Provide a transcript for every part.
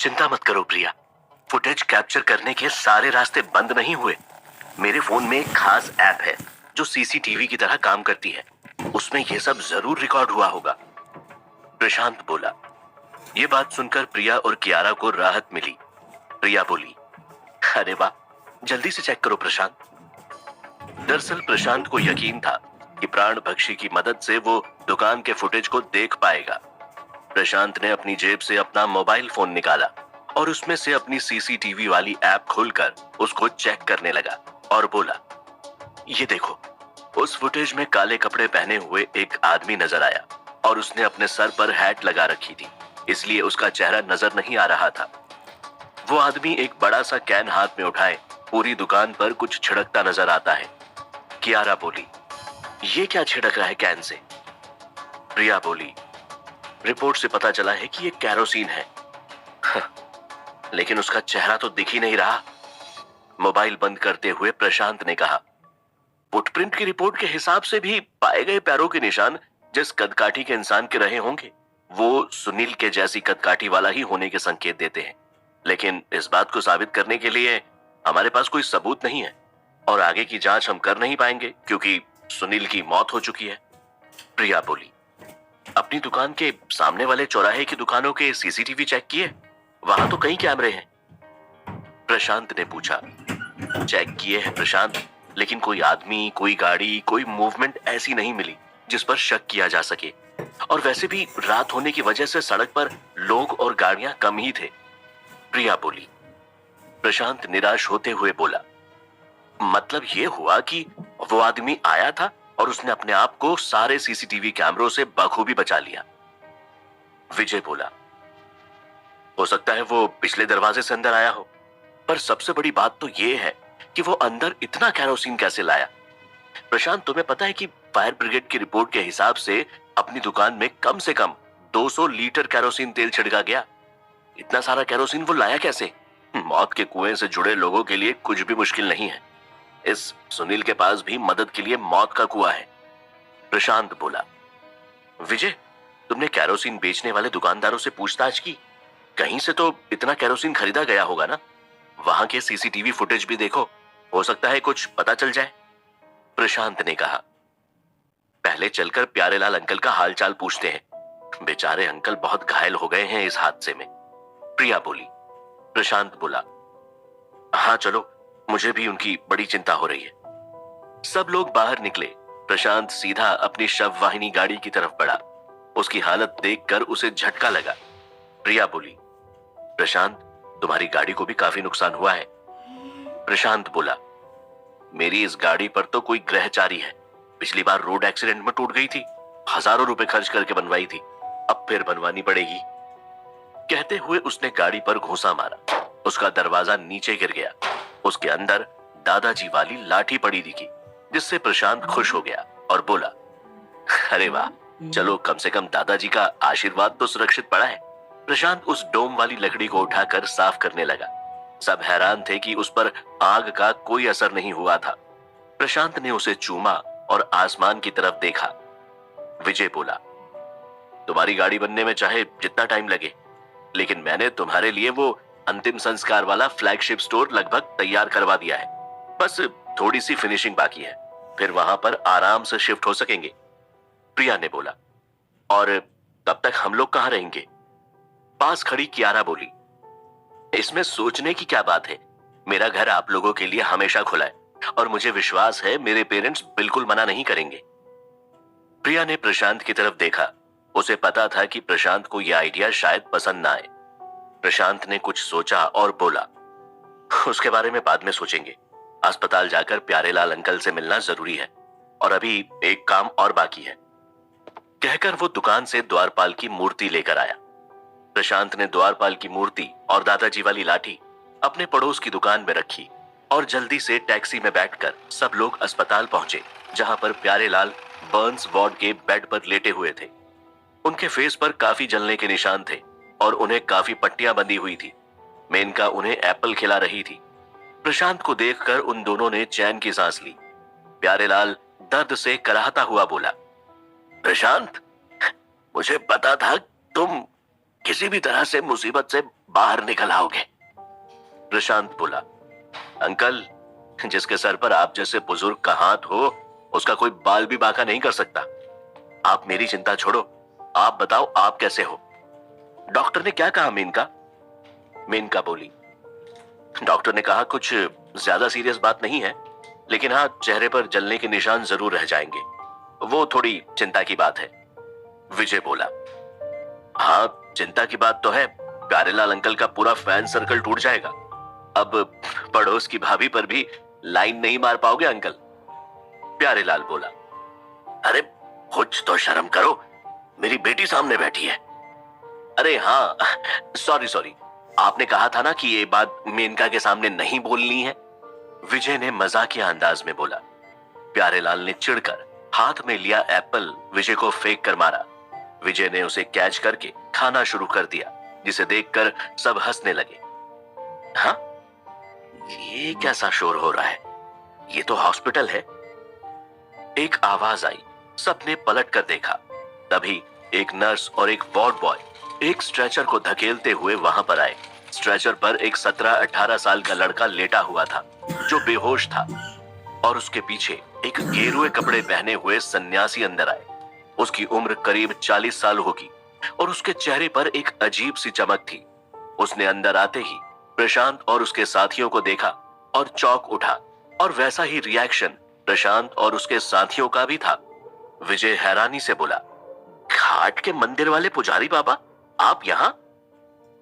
चिंता मत करो प्रिया, फुटेज कैप्चर करने के सारे रास्ते बंद नहीं हुए। मेरे फोन में एक खास ऐप है जो सीसीटीवी की तरह काम करती है, उसमें यह सब जरूर रिकॉर्ड हुआ होगा, प्रशांत बोला। ये बात सुनकर प्रिया और कियारा को राहत मिली। प्रिया बोली, अरे वाह, जल्दी से चेक करो प्रशांत। दरअसल प्रशांत को यकीन था कि प्राण भक्षी की मदद से वो दुकान के फुटेज को देख पाएगा। प्रशांत ने अपनी जेब से अपना मोबाइल फोन निकाला और उसमें से अपनी सीसीटीवी वाली ऐप खोलकर उसको चेक करने लगा और बोला, ये देखो, उस फुटेज में काले कपड़े पहने हुए एक आदमी नजर आया और उसने अपने सर पर हैट लगा रखी थी, इसलिए उसका चेहरा नजर नहीं आ रहा था। वो आदमी एक बड़ा सा कैन हाथ में उठाए पूरी दुकान पर कुछ छिड़कता नजर आता है। कियारा बोली, ये क्या छिड़क रहा है कैन से? प्रिया बोली, रिपोर्ट से पता चला है कि ये कैरोसिन है। लेकिन उसका चेहरा तो दिख ही नहीं रहा। मोबाइल बंद करते हुए प्रशांत ने कहा, फुटप्रिंट की रिपोर्ट के हिसाब से भी पाए गए पैरों के निशान जिस कदकाठी के इंसान के रहे होंगे वो सुनील के जैसी कदकाठी वाला ही होने के संकेत देते हैं, लेकिन इस बात को साबित करने के लिए हमारे पास कोई सबूत नहीं है और आगे की जांच हम कर नहीं पाएंगे क्योंकि सुनील की मौत हो चुकी है। प्रिया बोली, अपनी दुकान के सामने वाले चौराहे की दुकानों के सीसीटीवी चेक किए? वहां तो कई कैमरे हैं। प्रशांत ने पूछा। चेक किए हैं प्रशांत, लेकिन कोई आदमी, कोई गाड़ी, कोई मूवमेंट ऐसी नहीं मिली जिस पर शक किया जा सके। और वैसे भी रात होने की वजह से सड़क पर लोग और गाड़ियां कम ही थे। प्रिया बोली। प्रशांत निराश होते हुए बोला, मतलब ये हुआ कि वो आदमी आया था और उसने अपने आप को सारे सीसीटीवी कैमरों से बखूबी बचा लिया। विजय बोला, हो सकता है वो पिछले दरवाजे से अंदर आया हो, पर सबसे बड़ी बात तो ये है कि वो अंदर इतना कैरोसिन कैसे लाया? प्रशांत, तुम्हें पता है कि फायर ब्रिगेड की रिपोर्ट के हिसाब से अपनी दुकान में कम से कम 200 लीटर कैरोसिन तेल छिड़का गया। इतना सारा कैरोसिन वो लाया कैसे? मौत के कुएं से जुड़े लोगों के लिए कुछ भी मुश्किल नहीं है। इस सुनील के पास भी मदद के लिए मौत का कुआं है। प्रशांत बोला। विजय, तुमने कैरोसिन बेचने वाले दुकानदारों से पूछताछ की? कहीं से तो इतना कैरोसिन खरीदा गया होगा ना? वहां के सीसीटीवी फुटेज भी देखो, हो सकता है कुछ पता चल जाए। प्रशांत ने कहा, पहले चलकर प्यारेलाल अंकल का हालचाल पूछते हैं। बेचारे अंकल बहुत घायल हो गए हैं इस हादसे में। प्रिया बोली। प्रशांत बोला, हाँ चलो, मुझे भी उनकी बड़ी चिंता हो रही है। सब लोग बाहर निकले। प्रशांत सीधा अपनी शव वाहिनी गाड़ी की तरफ बढ़ा। उसकी हालत देखकर उसे झटका लगा। प्रिया बोली, प्रशांत, तुम्हारी गाड़ी को भी काफी नुकसान हुआ है। प्रशांत बोला, मेरी इस गाड़ी पर तो कोई ग्रहचारी है। पिछली बार रोड एक्सीडेंट में टूट गई थी, हजारों रुपए खर्च करके बनवाई थी, अब फिर बनवानी पड़ेगी। कहते हुए उसने गाड़ी पर घूंसा मारा। उसका दरवाजा नीचे गिर गया। उसके अंदर दादाजी वाली लाठी पड़ी दिखी, जिससे प्रशांत खुश हो गया और बोला, अरे वाह, चलो कम से कम दादाजी का आशीर्वाद तो सुरक्षित पड़ा है। प्रशांत उस डोम वाली लकड़ी को उठाकर साफ करने लगा। सब हैरान थे कि उस पर आग का कोई असर नहीं हुआ था। प्रशांत ने उसे चूमा और आसमान की तरफ देखा। विजय बोला, तुम्हारी गाड़ी बनने में चाहे जितना टाइम लगे, लेकिन मैंने तुम्हारे लिए वो अंतिम संस्कार वाला फ्लैगशिप स्टोर लगभग तैयार करवा दिया है। बस थोड़ी सी फिनिशिंग बाकी है, फिर वहां पर आराम से शिफ्ट हो सकेंगे। प्रिया ने बोला, और तब तक हम लोग कहां रहेंगे? पास खड़ी कियारा बोली, इसमें सोचने की क्या बात है? मेरा घर आप लोगों के लिए हमेशा खुला है और मुझे विश्वास है मेरे पेरेंट्स बिल्कुल मना नहीं करेंगे। प्रिया ने प्रशांत की तरफ देखा। उसे पता था कि प्रशांत को यह आइडिया शायद पसंद ना आए। प्रशांत ने कुछ सोचा और बोला, उसके बारे में बाद में सोचेंगे। अस्पताल जाकर प्यारेलाल अंकल से मिलना जरूरी है और अभी एक काम और बाकी है। कहकर वो दुकान से द्वारपाल की मूर्ति लेकर आया। प्रशांत ने द्वारपाल की मूर्ति और दादाजी वाली लाठी अपने पड़ोस की दुकान में रखी और जल्दी से टैक्सी में बैठकर सब लोग अस्पताल पहुंचे, जहां पर प्यारेलाल बर्न्स वार्ड के बेड पर लेटे हुए थे। उनके फेस पर काफी जलने के निशान थे और उन्हें काफी पट्टियां बंधी हुई थी। मेनका उन्हें एप्पल खिला रही थी। प्रशांत को देखकर उन दोनों ने चैन की सांस ली। प्यारेलाल दर्द से कराहता हुआ बोला, प्रशांत, मुझे पता था तुम किसी भी तरह से मुसीबत से बाहर निकल आओगे? प्रशांत बोला, अंकल, जिसके सर पर आप जैसे बुजुर्ग का हाथ हो, उसका कोई बाल भी बांका नहीं कर सकता। आप मेरी चिंता छोड़ो, आप बताओ आप कैसे हो? डॉक्टर ने क्या कहा मेनका? मेनका बोली, डॉक्टर ने कहा कुछ ज्यादा सीरियस बात नहीं है, लेकिन हाँ, चेहरे पर जलने के निशान जरूर रह जाएंगे। वो थोड़ी चिंता की बात है। विजय बोला, हाँ, चिंता की बात तो है। प्यारेलाल अंकल का पूरा फैन सर्कल टूट जाएगा। अब पड़ोस की भाभी पर भी लाइन नहीं मार पाओगे अंकल। प्यारेलाल बोला, अरे कुछ तो शर्म करो, मेरी बेटी सामने बैठी है। अरे हाँ, सॉरी सॉरी, आपने कहा था ना कि ये बात मेनका के सामने नहीं बोलनी है। विजय ने मजाकिया अंदाज में बोला। प्यारेलाल ने चिढ़कर हाथ में लिया एप्पल विजय को फेंक कर मारा। विजय ने उसे कैच करके खाना शुरू कर दिया, जिसे देखकर सब हंसने लगे। हाँ, ये कैसा शोर हो रहा है? ये तो हॉस्पिटल है। एक आवाज आई, सबने पलट कर देखा। तभी एक नर्स और एक वार्ड बॉय एक स्ट्रेचर को धकेलते हुए वहां पर आए। स्ट्रेचर पर एक 17-18 साल का लड़का लेटा हुआ था, जो बेहोश था, और उसके पीछे एक गेरुए कपड़े पहने हुए सन्यासी अंदर आए। उसकी उम्र करीब 40 साल होगी और उसके चेहरे पर एक अजीब सी चमक थी। उसने अंदर आते ही प्रशांत और उसके साथियों को देखा और चौंक उठा, और वैसा ही रिएक्शन प्रशांत और उसके साथियों का भी था। विजय हैरानी से बोला, घाट के मंदिर वाले पुजारी बाबा, आप यहां?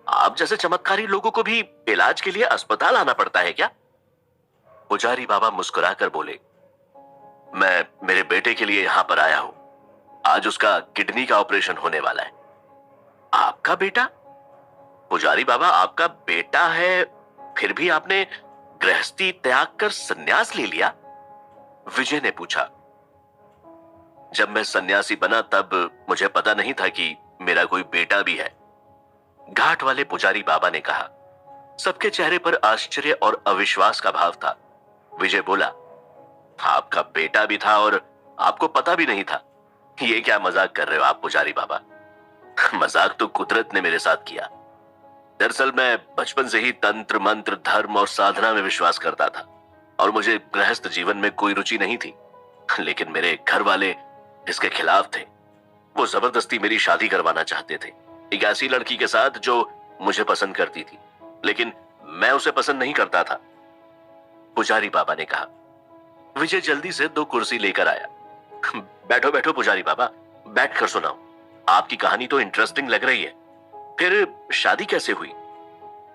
आप जैसे चमत्कारी लोगों को भी इलाज के लिए अस्पताल आना पड़ता है क्या? पुजारी बाबा मुस्कुराकर बोले, मैं मेरे बेटे के लिए यहां पर आया हूं। आज उसका किडनी का ऑपरेशन होने वाला है। आपका बेटा? पुजारी बाबा, आपका बेटा है, फिर भी आपने गृहस्थी त्याग कर सन्यास ले लिया? विजय ने पूछा। जब मैं सन्यासी बना तब मुझे पता नहीं था कि मेरा कोई बेटा भी है, घाट वाले पुजारी बाबा ने कहा। सबके चेहरे पर आश्चर्य और अविश्वास का भाव था। विजय बोला, आपका बेटा भी था और आपको पता भी नहीं था? ये क्या मजाक कर रहे हो आप पुजारी बाबा? मजाक तो कुदरत ने मेरे साथ किया। दरअसल मैं बचपन से ही तंत्र मंत्र, धर्म और साधना में विश्वास करता था, और मुझे गृहस्थ जीवन में कोई रुचि नहीं थी। लेकिन मेरे घर वाले इसके खिलाफ थे। वो जबरदस्ती मेरी शादी करवाना चाहते थे, एक ऐसी लड़की के साथ जो मुझे पसंद करती थी, लेकिन मैं उसे पसंद नहीं करता था, पुजारी बाबा ने कहा। विजय जल्दी से 2 कुर्सी लेकर आया। बैठो बैठो पुजारी बाबा, बैठ कर सुनाओ। आपकी कहानी तो इंटरेस्टिंग लग रही है। फिर शादी कैसे हुई?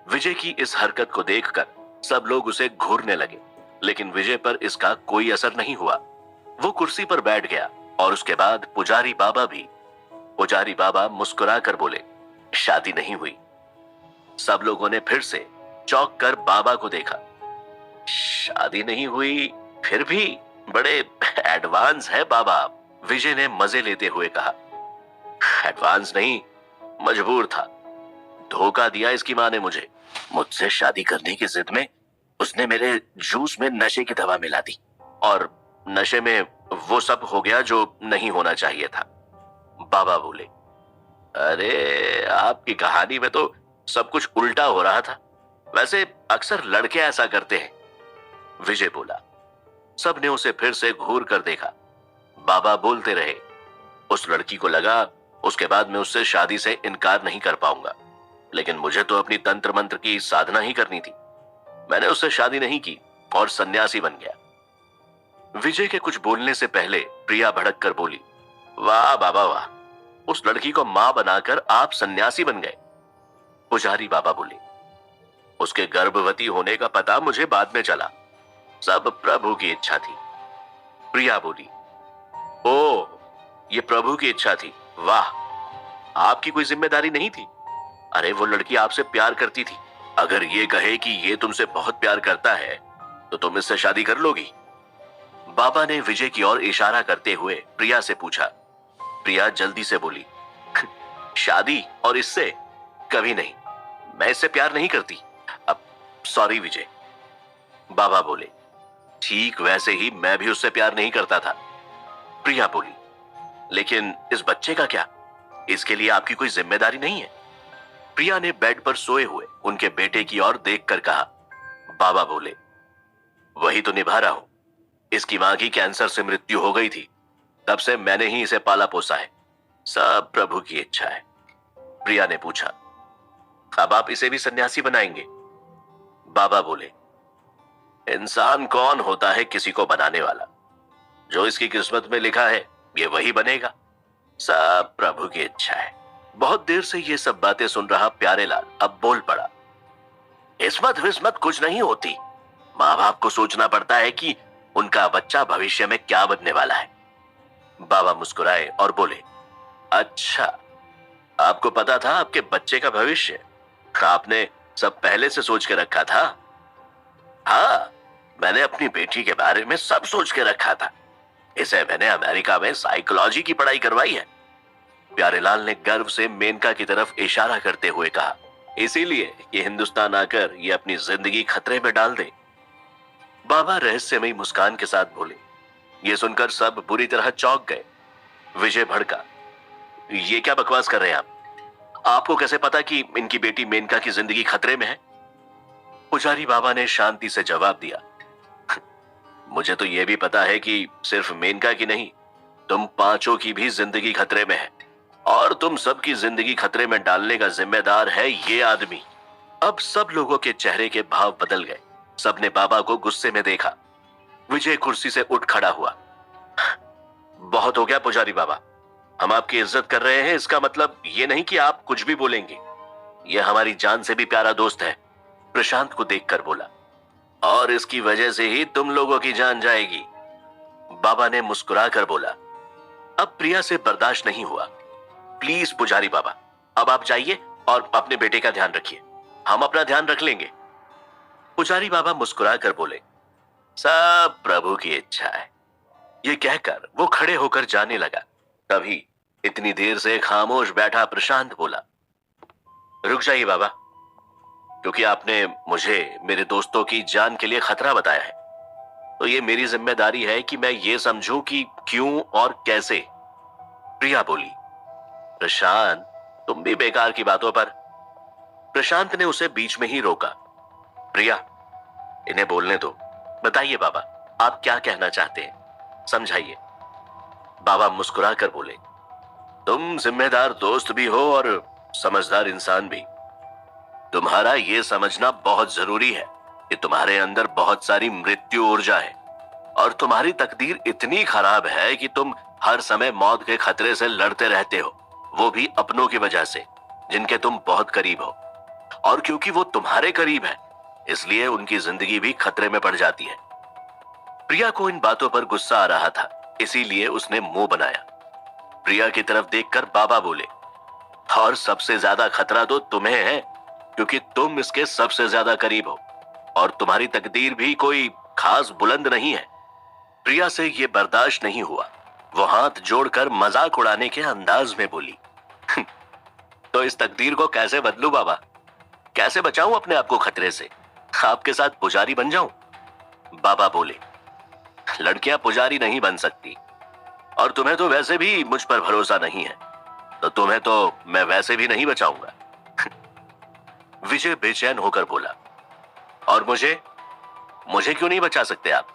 विजय की इस हरकत को देखकर सब लोग उसे घूरने लगे, लेकिन विजय पर इसका कोई असर नहीं हुआ। वो कुर्सी पर बैठ गया और उसके बाद पुजारी बाबा भी। पुजारी बाबा मुस्कुरा कर बोले, शादी नहीं हुई। सब लोगों ने फिर से चौंक कर बाबा को देखा। शादी नहीं हुई, फिर भी बड़े एडवांस है बाबा, विजय ने मजे लेते हुए कहा। एडवांस नहीं, मजबूर था। धोखा दिया इसकी माँ ने मुझे। मुझसे शादी करने की जिद में उसने मेरे जूस में नशे की दवा मिला दी, और नशे में वो सब हो गया जो नहीं होना चाहिए था, बाबा बोले। अरे, आपकी कहानी में तो सब कुछ उल्टा हो रहा था। वैसे अक्सर लड़के ऐसा करते हैं, विजय बोला। सबने उसे फिर से घूर कर देखा। बाबा बोलते रहे, उस लड़की को लगा उसके बाद मैं उससे शादी से इनकार नहीं कर पाऊंगा, लेकिन मुझे तो अपनी तंत्र मंत्र की साधना ही करनी थी। मैंने उससे शादी नहीं की और सन्यासी बन गया। विजय के कुछ बोलने से पहले प्रिया भड़क कर बोली, वाह बाबा वाह, उस लड़की को मां बनाकर आप सन्यासी बन गए। पुजारी बाबा बोले, उसके गर्भवती होने का पता मुझे बाद में चला, सब प्रभु की इच्छा थी। प्रिया बोली, ओ, ये प्रभु की इच्छा थी, वाह, आपकी कोई जिम्मेदारी नहीं थी? अरे, वो लड़की आपसे प्यार करती थी। अगर ये कहे कि ये तुमसे बहुत प्यार करता है तो तुम इससे शादी कर लोगी? बाबा ने विजय की ओर इशारा करते हुए प्रिया से पूछा। प्रिया जल्दी से बोली, शादी और इससे कभी नहीं, मैं इससे प्यार नहीं करती। अब सॉरी विजय। बाबा बोले, ठीक वैसे ही मैं भी उससे प्यार नहीं करता था। प्रिया बोली, लेकिन इस बच्चे का क्या? इसके लिए आपकी कोई जिम्मेदारी नहीं है? प्रिया ने बेड पर सोए हुए उनके बेटे की ओर देखकर कहा। बाबा बोले, वही तो निभा रहा हूं। इसकी मां की कैंसर से मृत्यु हो गई थी, तब से मैंने ही इसे पाला पोसा है। सब प्रभु की इच्छा है। प्रिया ने पूछा, अब आप इसे भी सन्यासी बनाएंगे? बाबा बोले, इंसान कौन होता है किसी को बनाने वाला? जो इसकी किस्मत में लिखा है ये वही बनेगा। सब प्रभु की इच्छा है। बहुत देर से ये सब बातें सुन रहा प्यारेलाल अब बोल पड़ा, किस्मत विस्मत कुछ नहीं होती। माँ बाप को सोचना पड़ता है कि उनका बच्चा भविष्य में क्या बनने वाला है। बाबा मुस्कुराए और बोले, अच्छा, आपको पता था आपके बच्चे का भविष्य? आपने सब पहले से सोच के रखा था? हाँ, मैंने अपनी बेटी के बारे में सब सोच के रखा था। इसे मैंने अमेरिका में साइकोलॉजी की पढ़ाई करवाई है। प्यारेलाल ने गर्व से मेनका की तरफ इशारा करते हुए कहा, इसीलिए ये हिंदुस्तान आकर ये अपनी जिंदगी खतरे में डाल दे। बाबा रहस्यमयी मुस्कान के साथ बोले। ये सुनकर सब बुरी तरह चौंक गए। विजय भड़का, ये क्या बकवास कर रहे हैं आप? आपको कैसे पता कि इनकी बेटी मेनका की जिंदगी खतरे में है? पुजारी बाबा ने शांति से जवाब दिया, मुझे तो यह भी पता है कि सिर्फ मेनका की नहीं, तुम पांचों की भी जिंदगी खतरे में है, और तुम सबकी जिंदगी खतरे में डालने का जिम्मेदार है ये आदमी। अब सब लोगों के चेहरे के भाव बदल गए। सबने बाबा को गुस्से में देखा। विजय कुर्सी से उठ खड़ा हुआ। बहुत हो गया पुजारी बाबा, हम आपकी इज्जत कर रहे हैं, इसका मतलब ये नहीं कि आप कुछ भी बोलेंगे। यह हमारी जान से भी प्यारा दोस्त है। प्रशांत को देखकर बोला, और इसकी वजह से ही तुम लोगों की जान जाएगी। बाबा ने मुस्कुरा कर बोला, अब प्रिया से बर्दाश्त नहीं हुआ। प्लीज पुजारी बाबा, अब आप जाइए और अपने बेटे का ध्यान रखिए, हम अपना ध्यान रख लेंगे। पुजारी बाबा मुस्कुरा कर बोले, सब प्रभु की इच्छा है। ये कहकर वो खड़े होकर जाने लगा। तभी इतनी देर से खामोश बैठा प्रशांत बोला, रुक जाइए बाबा, क्योंकि आपने मुझे मेरे दोस्तों की जान के लिए खतरा बताया है, तो ये मेरी जिम्मेदारी है कि मैं ये समझूं कि क्यों और कैसे। प्रिया बोली, प्रशांत, तुम भी बेकार की बातों पर। प्रशांत ने उसे बीच में ही रोका। प्रिया, इन्हें बोलने दो। बताइए बाबा, आप क्या कहना चाहते हैं, समझाइए। बाबा मुस्कुरा कर बोले, तुम जिम्मेदार दोस्त भी हो और समझदार इंसान भी। तुम्हारा यह समझना बहुत जरूरी है कि तुम्हारे अंदर बहुत सारी मृत्यु ऊर्जा है, और तुम्हारी तकदीर इतनी खराब है कि तुम हर समय मौत के खतरे से लड़ते रहते हो, वो भी अपनों की वजह से, जिनके तुम बहुत करीब हो। और क्योंकि वो तुम्हारे करीब है, इसलिए उनकी जिंदगी भी खतरे में पड़ जाती है। प्रिया को इन बातों पर गुस्सा आ रहा था, इसीलिए उसने मुंह बनाया। प्रिया की तरफ देखकर बाबा बोले, और सबसे ज्यादा खतरा तो तुम्हें है, क्योंकि तुम इसके सबसे ज्यादा करीब हो, और तुम्हारी तकदीर भी कोई खास बुलंद नहीं है। प्रिया से यह बर्दाश्त नहीं हुआ। वो हाथ जोड़कर मजाक उड़ाने के अंदाज में बोली, तो इस तकदीर को कैसे बदलूं बाबा? कैसे बचाऊं अपने आप को खतरे से? आपके साथ पुजारी बन जाऊं? बाबा बोले, लड़कियां पुजारी नहीं बन सकती, और तुम्हें तो वैसे भी मुझ पर भरोसा नहीं है, तो तुम्हें तो मैं वैसे भी नहीं बचाऊंगा। विजय बेचैन होकर बोला, और मुझे मुझे क्यों नहीं बचा सकते आप?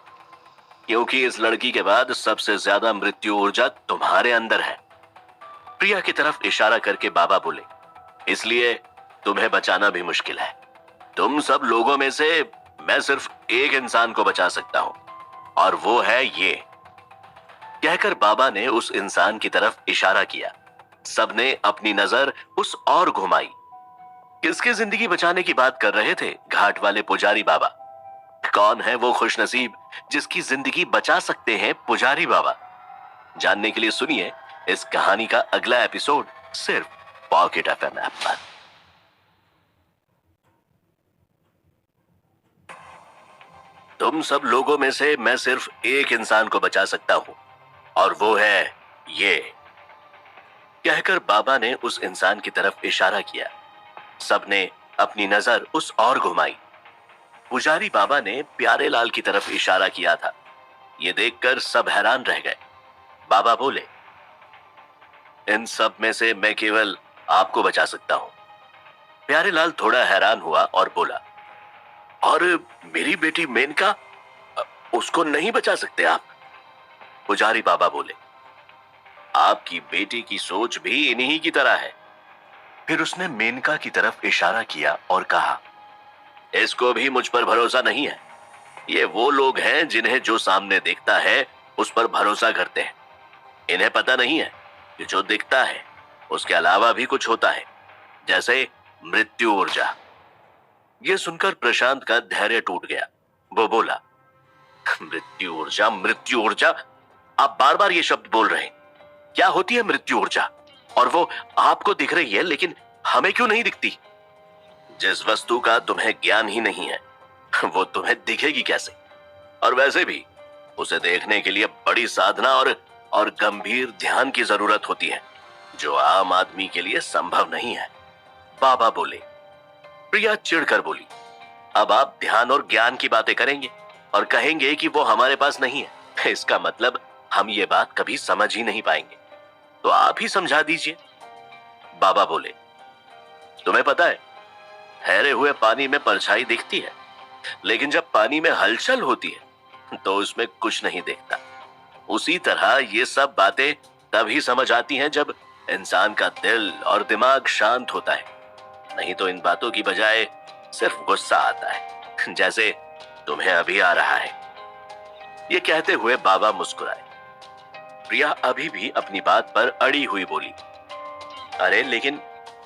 क्योंकि इस लड़की के बाद सबसे ज्यादा मृत्यु ऊर्जा तुम्हारे अंदर है। प्रिया की तरफ इशारा करके बाबा बोले, इसलिए तुम्हें बचाना भी मुश्किल है। तुम सब लोगों में से मैं सिर्फ एक इंसान को बचा सकता हूं, और वो है ये। कहकर बाबा ने उस इंसान की तरफ इशारा किया। सबने अपनी नजर उस और घुमाई। किसकी जिंदगी बचाने की बात कर रहे थे घाट वाले पुजारी बाबा? कौन है वो खुशनसीब जिसकी जिंदगी बचा सकते हैं पुजारी बाबा? जानने के लिए सुनिए इस कहानी का अगला एपिसोड सिर्फ पॉकेट एफएम ऐप पर। तुम सब लोगों में से मैं सिर्फ एक इंसान को बचा सकता हूं, और वो है ये। कहकर बाबा ने उस इंसान की तरफ इशारा किया। सबने अपनी नजर उस और घुमाई। पुजारी बाबा ने प्यारेलाल की तरफ इशारा किया था। ये देखकर सब हैरान रह गए। बाबा बोले, इन सब में से मैं केवल आपको बचा सकता हूं। प्यारेलाल थोड़ा हैरान हुआ और बोला, और मेरी बेटी मेनका, उसको नहीं बचा सकते आप? पुजारी बाबा बोले, आपकी बेटी की सोच भी इन्हीं की तरह है। फिर उसने मेनका की तरफ इशारा किया और कहा, इसको भी मुझ पर भरोसा नहीं है। ये वो लोग हैं जिन्हें जो सामने दिखता है उस पर भरोसा करते हैं। इन्हें पता नहीं है कि जो दिखता है उसके अलावा भी कुछ होता है, जैसे मृत्यु ऊर्जा। यह सुनकर प्रशांत का धैर्य टूट गया। वो बोला, मृत्यु ऊर्जा, मृत्यु ऊर्जा, आप बार बार ये शब्द बोल रहे हैं। क्या होती है मृत्यु ऊर्जा? और वो आपको दिख रही है लेकिन हमें क्यों नहीं दिखती? जिस वस्तु का तुम्हें ज्ञान ही नहीं है वो तुम्हें दिखेगी कैसे? और वैसे भी उसे देखने के लिए बड़ी साधना और गंभीर ध्यान की जरूरत होती है, जो आम आदमी के लिए संभव नहीं है। बाबा बोले। प्रिया चिढ़कर बोली, अब आप ध्यान और ज्ञान की बातें करेंगे और कहेंगे कि वो हमारे पास नहीं है। इसका मतलब हम ये बात कभी समझ ही नहीं पाएंगे। तो आप ही समझा दीजिए। बाबा बोले, तुम्हें पता है, ठहरे हुए पानी में परछाई दिखती है, लेकिन जब पानी में हलचल होती है तो उसमें कुछ नहीं दिखता। उसी तरह ये सब बातें तभी समझ आती हैं जब इंसान का दिल और दिमाग शांत होता है। नहीं तो इन बातों की बजाय सिर्फ गुस्सा आता है, जैसे तुम्हें अभी आ रहा है। ये कहते हुए बाबा मुस्कुराए। प्रिया अभी भी अपनी बात पर अड़ी हुई बोली, अरे लेकिन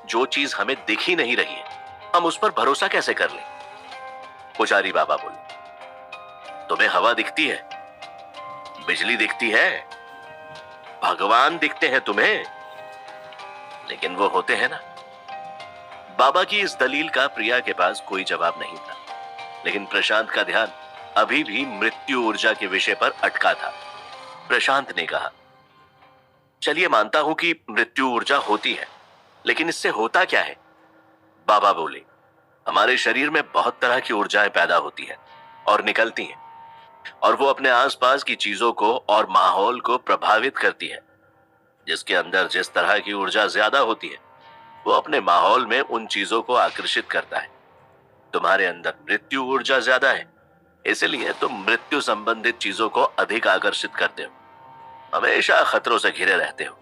जो चीज हमें दिख ही नहीं रही है, हम उस पर भरोसा कैसे कर लें? पुजारी बाबा बोले, तुम्हें हवा दिखती है, बिजली दिखती है, भगवान दिखते हैं तुम्हें, लेकिन वो होते हैं ना? बाबा की इस दलील का प्रिया के पास कोई जवाब नहीं था, लेकिन प्रशांत का ध्यान अभी भी मृत्यु ऊर्जा के विषय पर अटका था। प्रशांत ने कहा, चलिए मानता हूं कि मृत्यु ऊर्जा होती है, लेकिन इससे होता क्या है? बाबा बोले, हमारे शरीर में बहुत तरह की ऊर्जाएं पैदा होती हैं और निकलती हैं, और वो अपने आसपास की चीजों को और माहौल को प्रभावित करती है। जिसके अंदर जिस तरह की ऊर्जा ज्यादा होती है, वो अपने माहौल में उन चीजों को आकर्षित करता है। तुम्हारे अंदर मृत्यु ऊर्जा ज्यादा है, इसलिए तुम मृत्यु संबंधित चीजों को अधिक आकर्षित करते हो। हमेशा खतरों से घिरे रहते हो,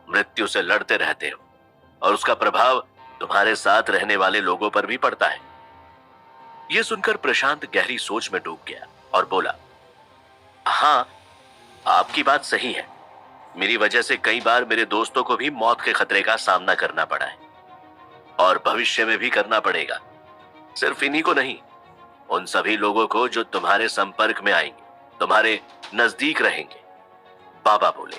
मृत्यु से लड़ते रहते हो, और उसका प्रभाव तुम्हारे साथ रहने वाले लोगों पर भी पड़ता है। यह सुनकर प्रशांत गहरी सोच में डूब गया और बोला, हाँ, आपकी बात सही है। मेरी वजह से कई बार मेरे दोस्तों को भी मौत के खतरे का सामना करना पड़ा है, और भविष्य में भी करना पड़ेगा। सिर्फ इन्हीं को नहीं, उन सभी लोगों को जो तुम्हारे संपर्क में आएंगे, तुम्हारे नजदीक रहेंगे। बाबा बोले,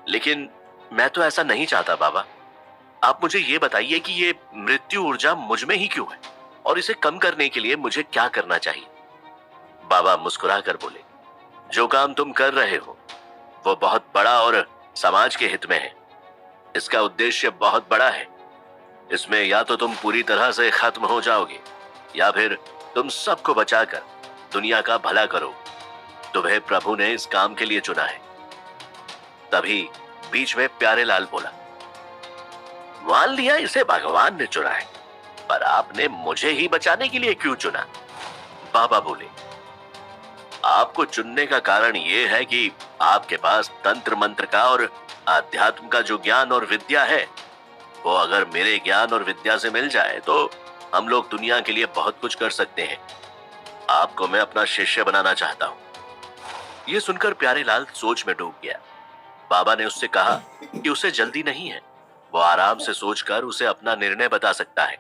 लेकिन मैं तो ऐसा नहीं चाहता बाबा। आप मुझे ये बताइए कि ये मृत्यु ऊर्जा मुझ में ही क्यों है, और इसे कम करने के लिए मुझे क्या करना चाहिए? बाबा मुस्कुराकर बोले, जो काम तुम कर रहे हो वो बहुत बड़ा और समाज के हित में है। इसका उद्देश्य बहुत बड़ा है। इसमें या तो तुम पूरी तरह से खत्म हो जाओगे, या फिर तुम सबको बचाकर दुनिया का भला करो। तुम्हें प्रभु ने इस काम के लिए चुना है। तभी बीच में प्यारेलाल बोला, मान लिया इसे भगवान ने चुना है, पर आपने मुझे ही बचाने के लिए क्यों चुना? बाबा बोले, आपको चुनने का कारण यह है कि आपके पास तंत्र मंत्र का और आध्यात्म का जो ज्ञान और विद्या है, वो अगर मेरे ज्ञान और विद्या से मिल जाए तो हम लोग दुनिया के लिए बहुत कुछ कर सकते हैं। आपको मैं अपना शिष्य बनाना चाहता हूं। यह सुनकर प्यारेलाल सोच में डूब गया। बाबा ने उससे कहा कि उसे जल्दी नहीं है, वो आराम से सोचकर उसे अपना निर्णय बता सकता है।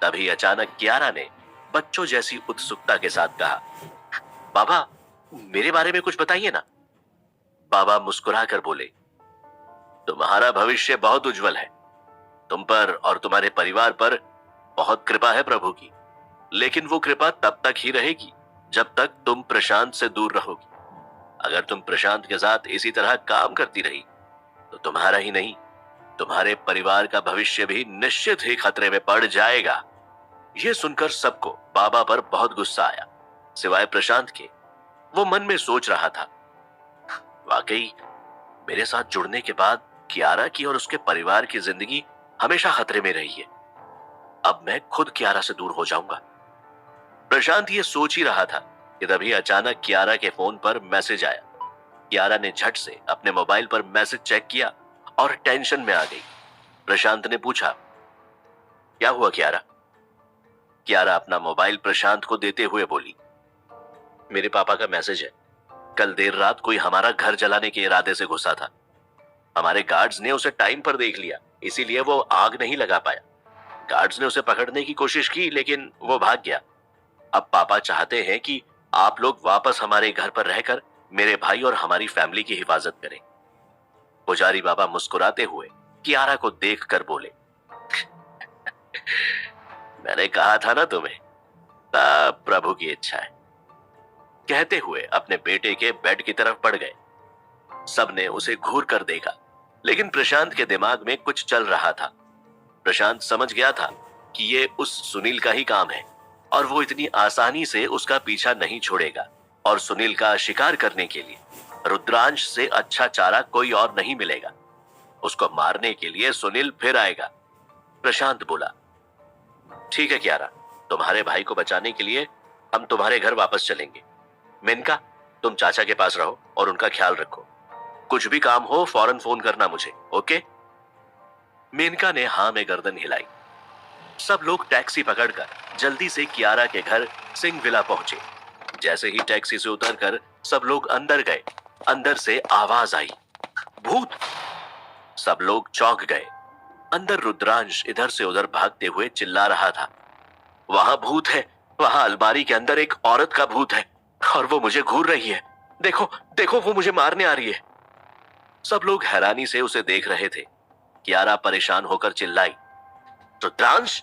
तभी अचानक कियारा ने बच्चों जैसी उत्सुकता के साथ कहा, बाबा, मेरे बारे में कुछ बताइए ना। बाबा मुस्कुराकर बोले, तुम्हारा भविष्य बहुत उज्जवल है। तुम पर और तुम्हारे परिवार पर बहुत कृपा है प्रभु की, लेकिन वो कृपा तब तक ही रहेगी जब तक तुम प्रशांत से दूर रहोगी। अगर तुम प्रशांत के साथ इसी तरह काम करती रही तो तुम्हारा ही नहीं, तुम्हारे परिवार का भविष्य भी निश्चित ही खतरे में पड़ जाएगा। यह सुनकर सबको बाबा पर बहुत गुस्सा आया, सिवाय प्रशांत के। वो मन में सोच रहा था, वाकई मेरे साथ जुड़ने के बाद कियारा की और उसके परिवार की जिंदगी हमेशा खतरे में रही है। अब मैं खुद कियारा से दूर हो जाऊंगा। प्रशांत ये सोच ही रहा था कि तभी अचानक कियारा के फोन पर मैसेज आया। कियारा ने झट से अपने मोबाइल पर मैसेज चेक किया और टेंशन में आ गई। प्रशांत ने पूछा, क्या हुआ कियारा? कियारा अपना मोबाइल प्रशांत को देते हुए बोली, मेरे पापा का मैसेज है। कल देर रात कोई हमारा घर जलाने के इरादे से घुसा था। हमारे गार्ड्स ने उसे टाइम पर देख लिया, इसीलिए वो आग नहीं लगा पाया। गार्ड्स ने उसे पकड़ने की कोशिश की लेकिन वो भाग गया। अब पापा चाहते हैं कि आप लोग वापस हमारे घर पर रहकर मेरे भाई और हमारी फैमिली की हिफाजत करें। पुजारी बाबा मुस्कुराते हुए कियारा को देखकर बोले, मैंने कहा था ना तुम्हें, तब प्रभु की इच्छा है। कहते हुए अपने बेटे के बेड की तरफ बढ़ गए। सबने उसे घूर कर देखा, लेकिन प्रशांत के दिमाग में कुछ चल रहा था। प्रशांत समझ गया था कि ये उस सुनील का ही काम है और वो इतनी आसानी से उसका पीछा नहीं छोड़ेगा, और सुनील का शिकार करने के लिए रुद्रांश से अच्छा चारा कोई और नहीं मिलेगा। उसको मारने के लिए सुनील फिर आएगा। प्रशांत बोला, ठीक है कियारा, तुम्हारे भाई को बचाने के लिए हम तुम्हारे घर वापस चलेंगे। मेनका, तुम चाचा के पास रहो और उनका ख्याल रखो। कुछ भी काम हो फौरन फोन करना मुझे, ओके? मेनका ने हाँ में गर्दन हिलाई। सब लोग टैक्सी पकड़कर जल्दी से कियारा के घर सिंह विला पहुंचे। जैसे ही टैक्सी से उतरकर सब लोग अंदर गए, अंदर से आवाज आई, भूत! सब लोग चौंक गए। अंदर रुद्रांश इधर से उधर भागते हुए चिल्ला रहा था, वहां भूत है, वहां अलमारी के अंदर एक औरत का भूत है और वो मुझे घूर रही है। देखो देखो, वो मुझे मारने आ रही है। सब लोग हैरानी से उसे देख रहे थे। कियारा परेशान होकर चिल्लाई, रुद्रांश,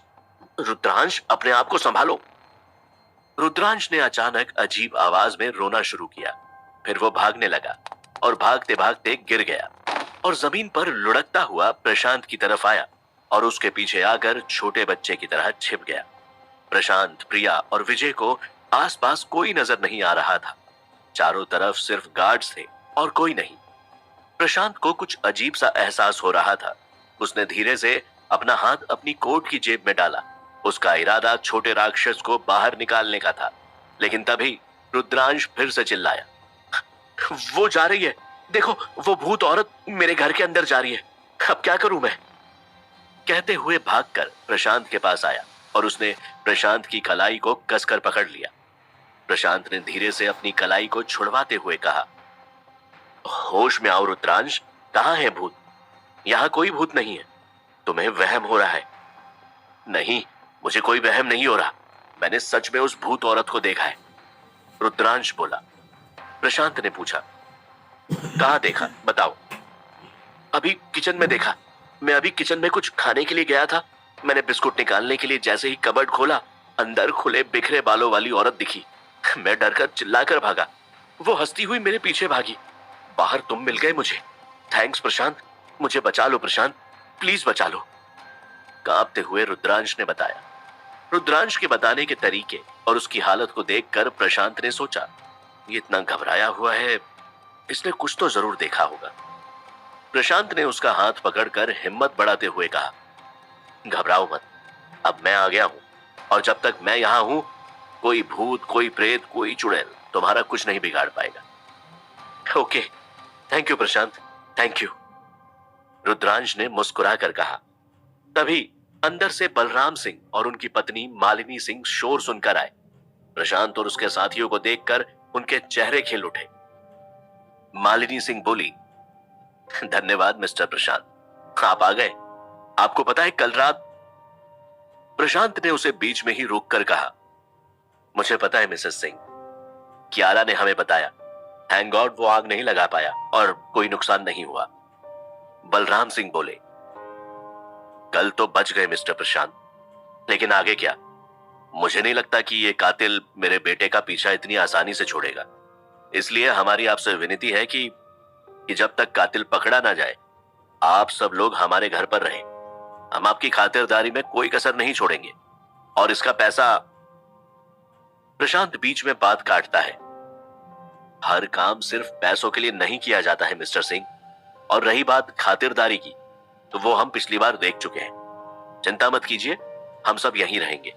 रुद्रांश, अपने आप को संभालो। रुद्रांश ने अचानक अजीब आवाज में रोना शुरू किया। फिर वो भागने लगा और भागते भागते गिर गया और जमीन पर लुढ़कता हुआ प्रशांत की तरफ आया और उसके पीछे आकर छोटे बच्चे की तरह छिप गया। प्रशांत, प्रिया और विजय को आसपास कोई नजर नहीं आ रहा था। चारों तरफ सिर्फ गार्ड्स थे और कोई नहीं। प्रशांत को कुछ अजीब सा एहसास हो रहा था। उसने धीरे से अपना हाथ अपनी कोट की जेब में डाला। उसका इरादा छोटे राक्षस को बाहर निकालने का था, लेकिन तभी रुद्रांश फिर से चिल्लाया, वो जा रही है, देखो वो भूत औरत मेरे घर के अंदर जा रही है, अब क्या करूं मैं? कहते हुए भागकर प्रशांत के पास आया और उसने प्रशांत की कलाई को कसकर पकड़ लिया। प्रशांत ने धीरे से अपनी कलाई को छुड़वाते हुए कहा, होश में आओ रुद्रांश, कहां है भूत? यहां कोई भूत नहीं है, तुम्हें वहम हो रहा है। नहीं, मुझे कोई वहम नहीं हो रहा, मैंने सच में उस भूत औरत को देखा है, रुद्रांश बोला। प्रशांत ने पूछा, कहां देखा, बताओ? अभी किचन में देखा। मैं अभी किचन में कुछ खाने के लिए गया था। मैंने बिस्कुट निकालने के लिए जैसे ही कबर्ड खोला, अंदर खुले बिखरे बालों वाली औरत दिखी। मैं डरकर चिल्लाकर भागा, वो हंसती हुई मेरे पीछे भागी। बाहर तुम मिल गए मुझे। थैंक्स प्रशांत, मुझे बचा लो प्रशांत, प्लीज बचा लो, कांपते हुए रुद्रांश ने बताया। रुद्रांश के बताने के तरीके और उसकी हालत को देखकर प्रशांत ने सोचा, ये इतना घबराया हुआ है, इसने कुछ तो जरूर देखा होगा। प्रशांत ने उसका हाथ पकड़कर हिम्मत बढ़ाते हुए कहा, घबराओ मत, अब मैं आ गया हूं और जब तक मैं यहां हूं, कोई भूत, कोई प्रेत, कोई चुड़ैल तुम्हारा कुछ नहीं बिगाड़ पाएगा। Okay, thank you Prashant, thank you, Rudransh ने मुस्कुराकर कहा। तभी अंदर से बलराम सिंह और उनकी पत्नी मालिनी सिंह शोर सुनकर आए। प्रशांत और उसके साथियों को देखकर उनके चेहरे खिल उठे। मालिनी सिंह बोली, धन्यवाद मिस्टर प्रशांत, आप आ गए। आपको पता है कल रात? प्रशांत ने उसे बीच में ही रोककर कहा, मुझे पता है मिसेस सिंह, कियारा ने हमें बताया। थैंक गॉड वो आग नहीं लगा पाया और कोई नुकसान नहीं हुआ। बलराम सिंह बोले, कल तो बच गए मिस्टर प्रशांत, लेकिन आगे क्या? मुझे नहीं लगता कि ये कातिल मेरे बेटे का पीछा इतनी आसानी से छोड़ेगा। इसलिए हमारी आपसे विनती है कि जब तक कातिल पकड़ा ना जाए, आप सब लोग हमारे घर पर रहें। हम आपकी खातिरदारी में कोई कसर नहीं छोड़ेंगे और इसका पैसा। प्रशांत बीच में बात काटता है, हर काम सिर्फ पैसों के लिए नहीं किया जाता है मिस्टर सिंह, और रही बात खातिरदारी की, तो वो हम पिछली बार देख चुके हैं। चिंता मत कीजिए, हम सब यहीं रहेंगे।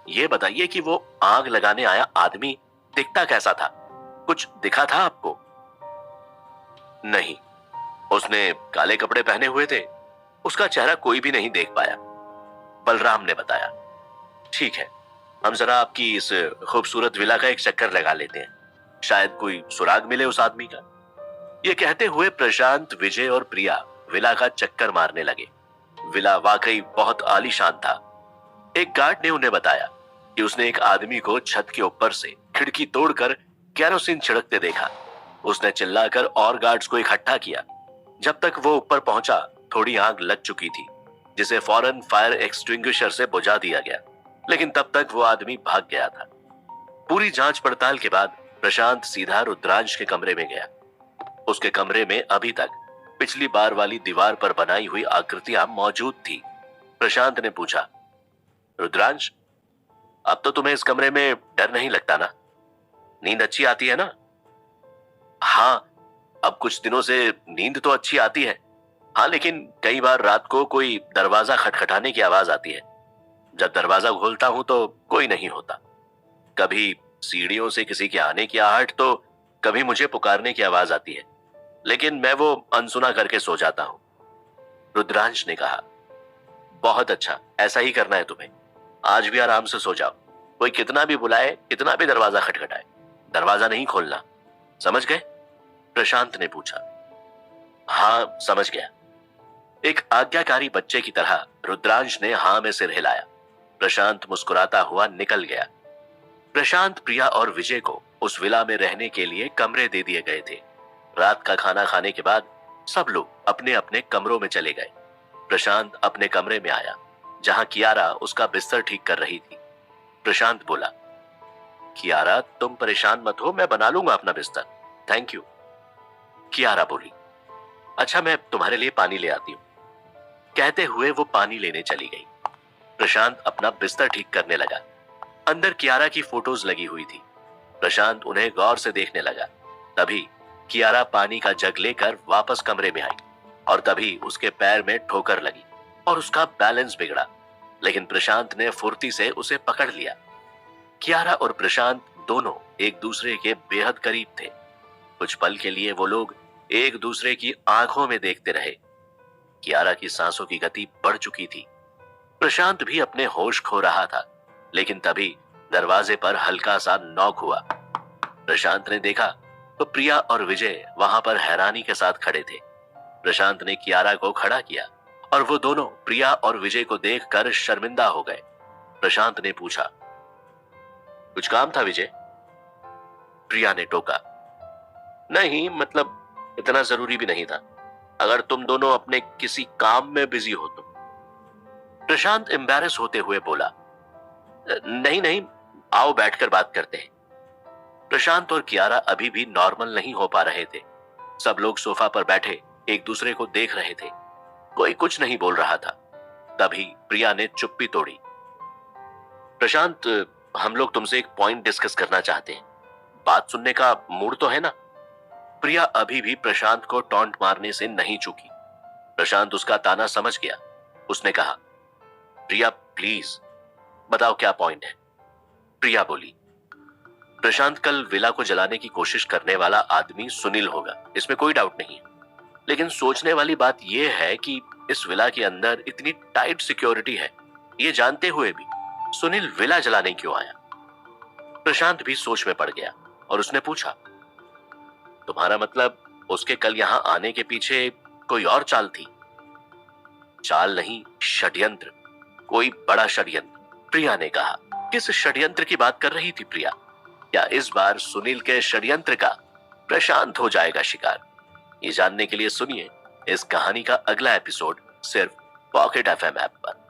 ये बताइए कि वो आग लगाने आया आदमी दिखता कैसा था? कुछ दिखा था आपको? नहीं। उसने काले कपड़े पहने हुए थे। उसका चेहरा कोई भी नहीं देख पाया। बलराम ने बताया। ठीक है, हम जरा आपकी इस खूबसूरत विला का एक चक्कर लगा लेते हैं, शायद कोई सुराग मिले उस आदमी का। ये कहते हुए प्रशांत, विजय और प्रिया विला का चक्कर मारने लगे। विला वाकई बहुत आलीशान था। एक गार्ड ने उन्हें बताया कि उसने एक आदमी को छत के ऊपर से खिड़की तोड़कर केरोसिन छिड़कते देखा। उसने चिल्लाकर और गार्ड्स को इकट्ठा किया। जब तक वो ऊपर पहुंचा, थोड़ी आग लग चुकी थी, जिसे फौरन फायर एक्सटिंग्विशर से बुझा दिया गया, लेकिन तब तक वो आदमी भाग गया था। पूरी जांच पड़ताल के बाद प्रशांत सीधा रुद्रांश के कमरे में गया। उसके कमरे में अभी तक पिछली बार वाली दीवार पर बनाई हुई आकृतियां मौजूद थी। प्रशांत ने पूछा, रुद्रांश, अब तो तुम्हें इस कमरे में डर नहीं लगता ना? नींद अच्छी आती है ना? हाँ, अब कुछ दिनों से नींद तो अच्छी आती है। हाँ, लेकिन कई बार रात को कोई दरवाजा खटखटाने की आवाज आती है। जब दरवाजा खोलता हूं तो कोई नहीं होता। कभी सीढ़ियों से किसी के आने की आहट, तो कभी मुझे पुकारने की आवाज आती है, लेकिन मैं वो अनसुना करके सो जाता हूं। रुद्रांश ने कहा, बहुत अच्छा, ऐसा ही करना है तुम्हें। आज भी आराम से सो जाओ। कोई कितना भी बुलाए, कितना भी दरवाजा खटखटाए, दरवाजा नहीं खोलना, समझ गए? प्रशांत ने पूछा। हाँ, समझ गया। एक आज्ञाकारी बच्चे की तरह रुद्रांश ने हाँ में सिर हिलाया। प्रशांत मुस्कुराता हुआ निकल गया। प्रशांत, प्रिया और विजय को उस विला में रहने के लिए कमरे दे दिए गए थे। रात का खाना खाने के बाद सब लोग अपने अपने कमरों में चले गए। प्रशांत अपने कमरे में आया, जहां कियारा उसका बिस्तर ठीक कर रही थी। प्रशांत बोला, कियारा, तुम परेशान मत हो, मैं बना लूंगा अपना बिस्तर, थैंक यू। कियारा बोली, अच्छा, मैं तुम्हारे लिए पानी ले आती हूं। कहते हुए वो पानी लेने चली गई। प्रशांत अपना बिस्तर ठीक करने लगा। अंदर कियारा की फोटोज लगी हुई थी। प्रशांत उन्हें गौर से देखने लगा। तभी कियारा पानी का जग लेकर वापस कमरे में आई और तभी उसके पैर में ठोकर लगी और उसका बैलेंस बिगड़ा, लेकिन प्रशांत ने फुर्ती से उसे पकड़ लिया। कियारा और प्रशांत दोनों एक दूसरे के बेहद करीब थे। कुछ पल के लिए वो लोग एक दूसरे की आंखों में देखते रहे। कियारा की सांसों की गति बढ़ चुकी थी। प्रशांत भी अपने होश खो रहा था, लेकिन तभी दरवाजे पर हल्का सा नॉक हुआ। प्रशांत ने देखा तो प्रिया और विजय वहां पर हैरानी के साथ खड़े थे। प्रशांत ने कियारा को खड़ा किया और वो दोनों प्रिया और विजय को देखकर शर्मिंदा हो गए। प्रशांत ने पूछा, कुछ काम था विजय? प्रिया ने टोका, नहीं, मतलब इतना जरूरी भी नहीं था, अगर तुम दोनों अपने किसी काम में बिजी हो तो। प्रशांत एम्बैरेस होते हुए बोला, नहीं नहीं, आओ बैठकर बात करते हैं। प्रशांत और कियारा अभी भी नॉर्मल नहीं हो पा रहे थे। सब लोग सोफा पर बैठे एक दूसरे को देख रहे थे। कोई कुछ नहीं बोल रहा था। तभी प्रिया ने चुप्पी तोड़ी। प्रशांत, हम लोग तुमसे एक पॉइंट डिस्कस करना चाहते हैं। बात सुनने का मूड तो है ना? प्रिया अभी भी प्रशांत को टॉन्ट मारने से नहीं चूकी। प्रशांत उसका ताना समझ गया। उसने कहा, प्रिया प्लीज बताओ क्या पॉइंट है। प्रिया बोली, प्रशांत, कल विला को जलाने की कोशिश करने वाला आदमी सुनील होगा, इसमें कोई डाउट नहीं है। लेकिन सोचने वाली बात यह है कि इस विला के अंदर इतनी टाइट सिक्योरिटी है, ये जानते हुए भी सुनील विला जलाने क्यों आया? प्रशांत भी सोच में पड़ गया और उसने पूछा, तुम्हारा मतलब उसके कल यहां आने के पीछे कोई और चाल थी? चाल नहीं, षड्यंत्र, कोई बड़ा षड्यंत्र। प्रिया ने कहा, किस षड्यंत्र की बात कर रही थी प्रिया? क्या इस बार सुनील के षड्यंत्र का प्रशांत हो जाएगा शिकार? ये जानने के लिए सुनिए इस कहानी का अगला एपिसोड सिर्फ पॉकेट एफएम ऐप पर।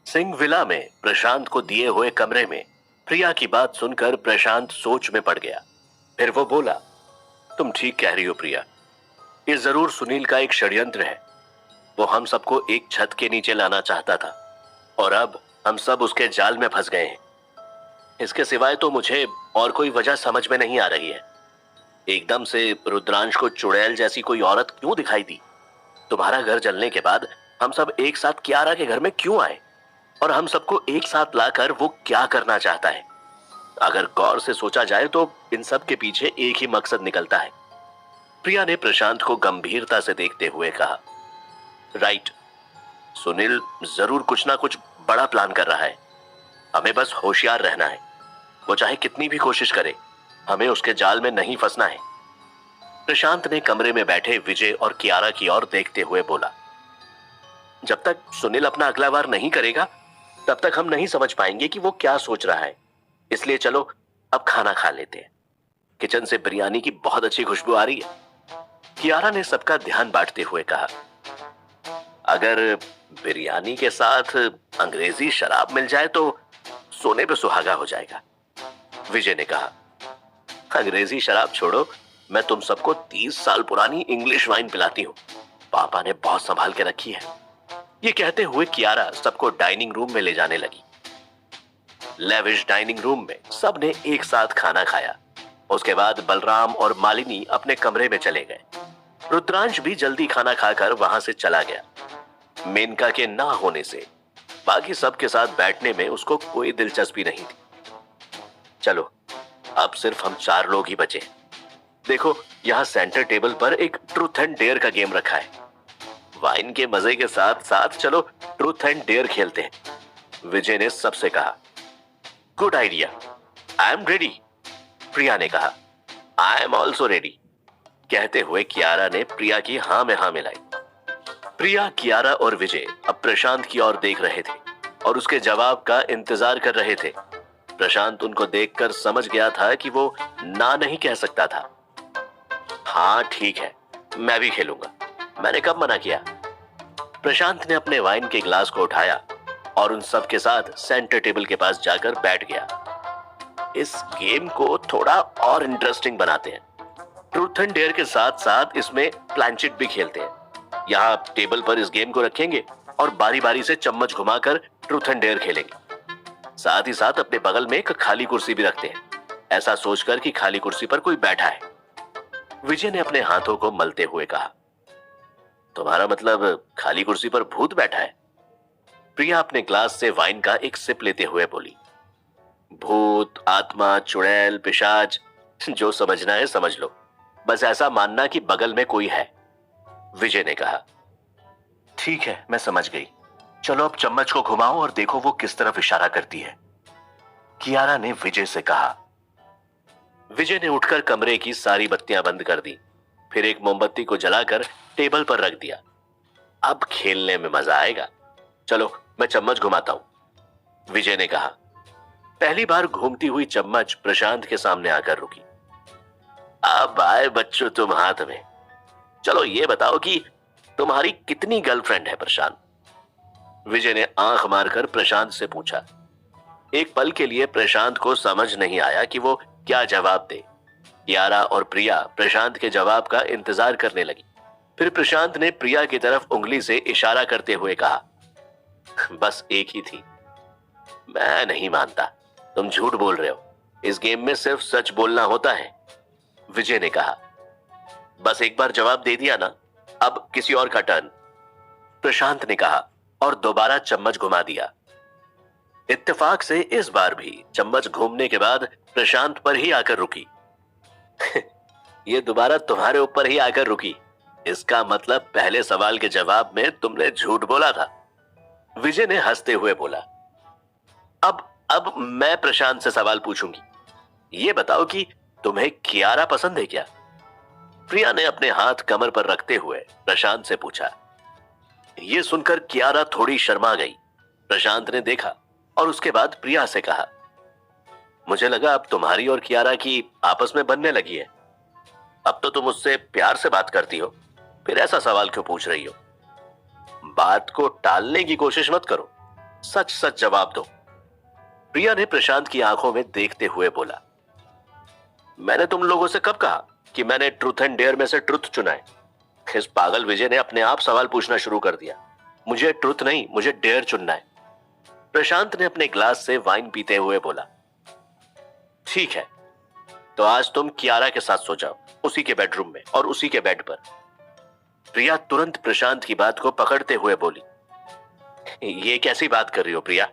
सिंह विला में प्रशांत को दिए हुए कमरे में प्रिया की बात सुनकर प्रशांत सोच में पड़ गया। फिर वो बोला, तुम ठीक कह रही हो प्रिया, ये जरूर सुनील का एक षड्यंत्र है। वो हम सबको एक छत के नीचे लाना चाहता था और अब हम सब उसके जाल में फंस गए हैं। इसके सिवाय तो मुझे और कोई वजह समझ में नहीं आ रही है। एकदम से रुद्रांश को चुड़ैल जैसी कोई औरत क्यों दिखाई दी? तुम्हारा घर जलने के बाद हम सब एक साथ कियारा के घर में क्यों आए? और हम सबको एक साथ लाकर वो क्या करना चाहता है? अगर गौर से सोचा जाए तो इन सब के पीछे एक ही मकसद निकलता है। प्रिया ने प्रशांत को गंभीरता से देखते हुए कहा, राइट, सुनील जरूर कुछ ना कुछ बड़ा प्लान कर रहा है। हमें बस होशियार रहना है। वो चाहे कितनी भी कोशिश करे, हमें उसके जाल में नहीं फंसना है। प्रशांत ने कमरे में बैठे विजय और कियारा की ओर देखते हुए बोला, जब तक सुनील अपना अगला वार नहीं करेगा तब तक हम नहीं समझ पाएंगे कि वो क्या सोच रहा है। इसलिए चलो अब खाना खा लेते हैं। किचन से बिरयानी की बहुत अच्छी खुशबू आ रही है। कियारा ने सबका ध्यान बांटते हुए कहा, अगर बिरयानी के साथ अंग्रेजी शराब मिल जाए तो सोने पे सुहागा हो जाएगा। विजय ने कहा, अंग्रेजी शराब छोड़ो, मैं तुम सबको 30 साल पुरानी इंग्लिश वाइन पिलाती हूँ। पापा ने बहुत संभाल के रखी है। ये कहते हुए कियारा सबको डाइनिंग रूम में ले जाने लगी। लेविश डाइनिंग रूम में सबने एक साथ खाना खाया। उसके बाद बलराम और मालिनी अपने कमरे में चले गए। रुद्रांश भी जल्दी खाना खाकर वहां से चला गया। मेनका के ना होने से बाकी सबके साथ बैठने में उसको कोई दिलचस्पी नहीं थी। चलो अब सिर्फ हम 4 लोग ही बचे। देखो यहाँ सेंटर टेबल पर एक ट्रूथ एंड डेयर का गेम रखा है। वाइन के मजे के साथ साथ चलो ट्रूथ एंड डेयर खेलते हैं। विजय ने सबसे कहा, good idea, I am ready. Priya ने कहा, आई एम ऑल्सो रेडी। कहते हुए कियारा ने प्रिया की हाँ में हाँ मिलाई। प्रिया, कियारा और विजय अब प्रशांत की ओर देख रहे थे और उसके जवाब का इंतजार कर रहे थे। प्रशांत उनको देखकर समझ गया था कि वो ना नहीं कह सकता था। हाँ ठीक है, मैं भी खेलूंगा, मैंने कब मना किया। प्रशांत ने अपने वाइन के ग्लास को उठाया और उन सब के साथ सेंटर टेबल के पास जाकर बैठ गया। इस गेम को थोड़ा और इंटरेस्टिंग बनाते हैं। ट्रूथ एंड डेयर के साथ साथ इसमें प्लानचिट भी खेलते हैं। यहाँ टेबल पर इस गेम को रखेंगे और बारी बारी से चम्मच घुमाकर ट्रूथ एंड डेयर खेलेंगे। साथ ही साथ अपने बगल में एक खाली कुर्सी भी रखते हैं, ऐसा सोचकर कि खाली कुर्सी पर कोई बैठा है। विजय ने अपने हाथों को मलते हुए कहा, तुम्हारा मतलब खाली कुर्सी पर भूत बैठा है? प्रिया अपने ग्लास से वाइन का एक सिप लेते हुए बोली, भूत, आत्मा, चुड़ैल, पिशाच, जो समझना है समझ लो, बस ऐसा मानना कि बगल में कोई है। विजय ने कहा, ठीक है मैं समझ गई, चलो अब चम्मच को घुमाओ और देखो वो किस तरफ इशारा करती है। कियारा ने विजय से कहा। विजय ने उठकर कमरे की सारी बत्तियां बंद कर दी, फिर एक मोमबत्ती को जलाकर टेबल पर रख दिया। अब खेलने में मजा आएगा, चलो मैं चम्मच घुमाता हूं। विजय ने कहा। पहली बार घूमती हुई चम्मच प्रशांत के सामने आकर रुकी। अब आए बच्चों तुम हाथ में। चलो ये बताओ कि तुम्हारी कितनी गर्लफ्रेंड है प्रशांत? विजय ने आंख मारकर प्रशांत से पूछा। एक पल के लिए प्रशांत को समझ नहीं आया कि वो क्या जवाब दे। कियारा और प्रिया प्रशांत के जवाब का इंतजार करने लगी। फिर प्रशांत ने प्रिया की तरफ उंगली से इशारा करते हुए कहा, बस एक ही थी। मैं नहीं मानता, तुम झूठ बोल रहे हो, इस गेम में सिर्फ सच बोलना होता है। विजय ने कहा, बस एक बार जवाब दे दिया ना, अब किसी और का टर्न। प्रशांत ने कहा और दोबारा चम्मच घुमा दिया। इत्तेफाक से इस बार भी चम्मच घूमने के बाद प्रशांत पर ही आकर रुकी। ये दोबारा तुम्हारे ऊपर ही आकर रुकी, इसका मतलब पहले सवाल के जवाब में तुमने झूठ बोला था। विजय ने हंसते हुए बोला। अब मैं प्रशांत से सवाल पूछूंगी, ये बताओ कि तुम्हें कियारा पसंद है क्या? प्रिया ने अपने हाथ कमर पर रखते हुए प्रशांत से पूछा। यह सुनकर कियारा थोड़ी शर्मा गई। प्रशांत ने देखा और उसके बाद प्रिया से कहा, मुझे लगा अब तुम्हारी और कियारा की आपस में बनने लगी है। अब तो तुम उससे प्यार से बात करती हो, फिर ऐसा सवाल क्यों पूछ रही हो? बात को टालने की कोशिश मत करो, सच सच जवाब दो। प्रिया ने प्रशांत की आंखों में देखते हुए बोला। मैंने तुम लोगों से कब कहा कि मैंने ट्रूथ एंड डेयर में से ट्रुथ चुना है? इस पागल विजय ने अपने आप सवाल पूछना शुरू कर दिया। मुझे ट्रुथ नहीं, मुझे डेयर चुनना है। प्रशांत ने अपने ग्लास से वाइन पीते हुए बोला। ठीक है, तो आज तुम कियारा के साथ सो जाओ, उसी के बेडरूम में और उसी के बेड पर। प्रिया तुरंत प्रशांत की बात को पकड़ते हुए बोली, ये कैसी बात कर रही हो प्रिया?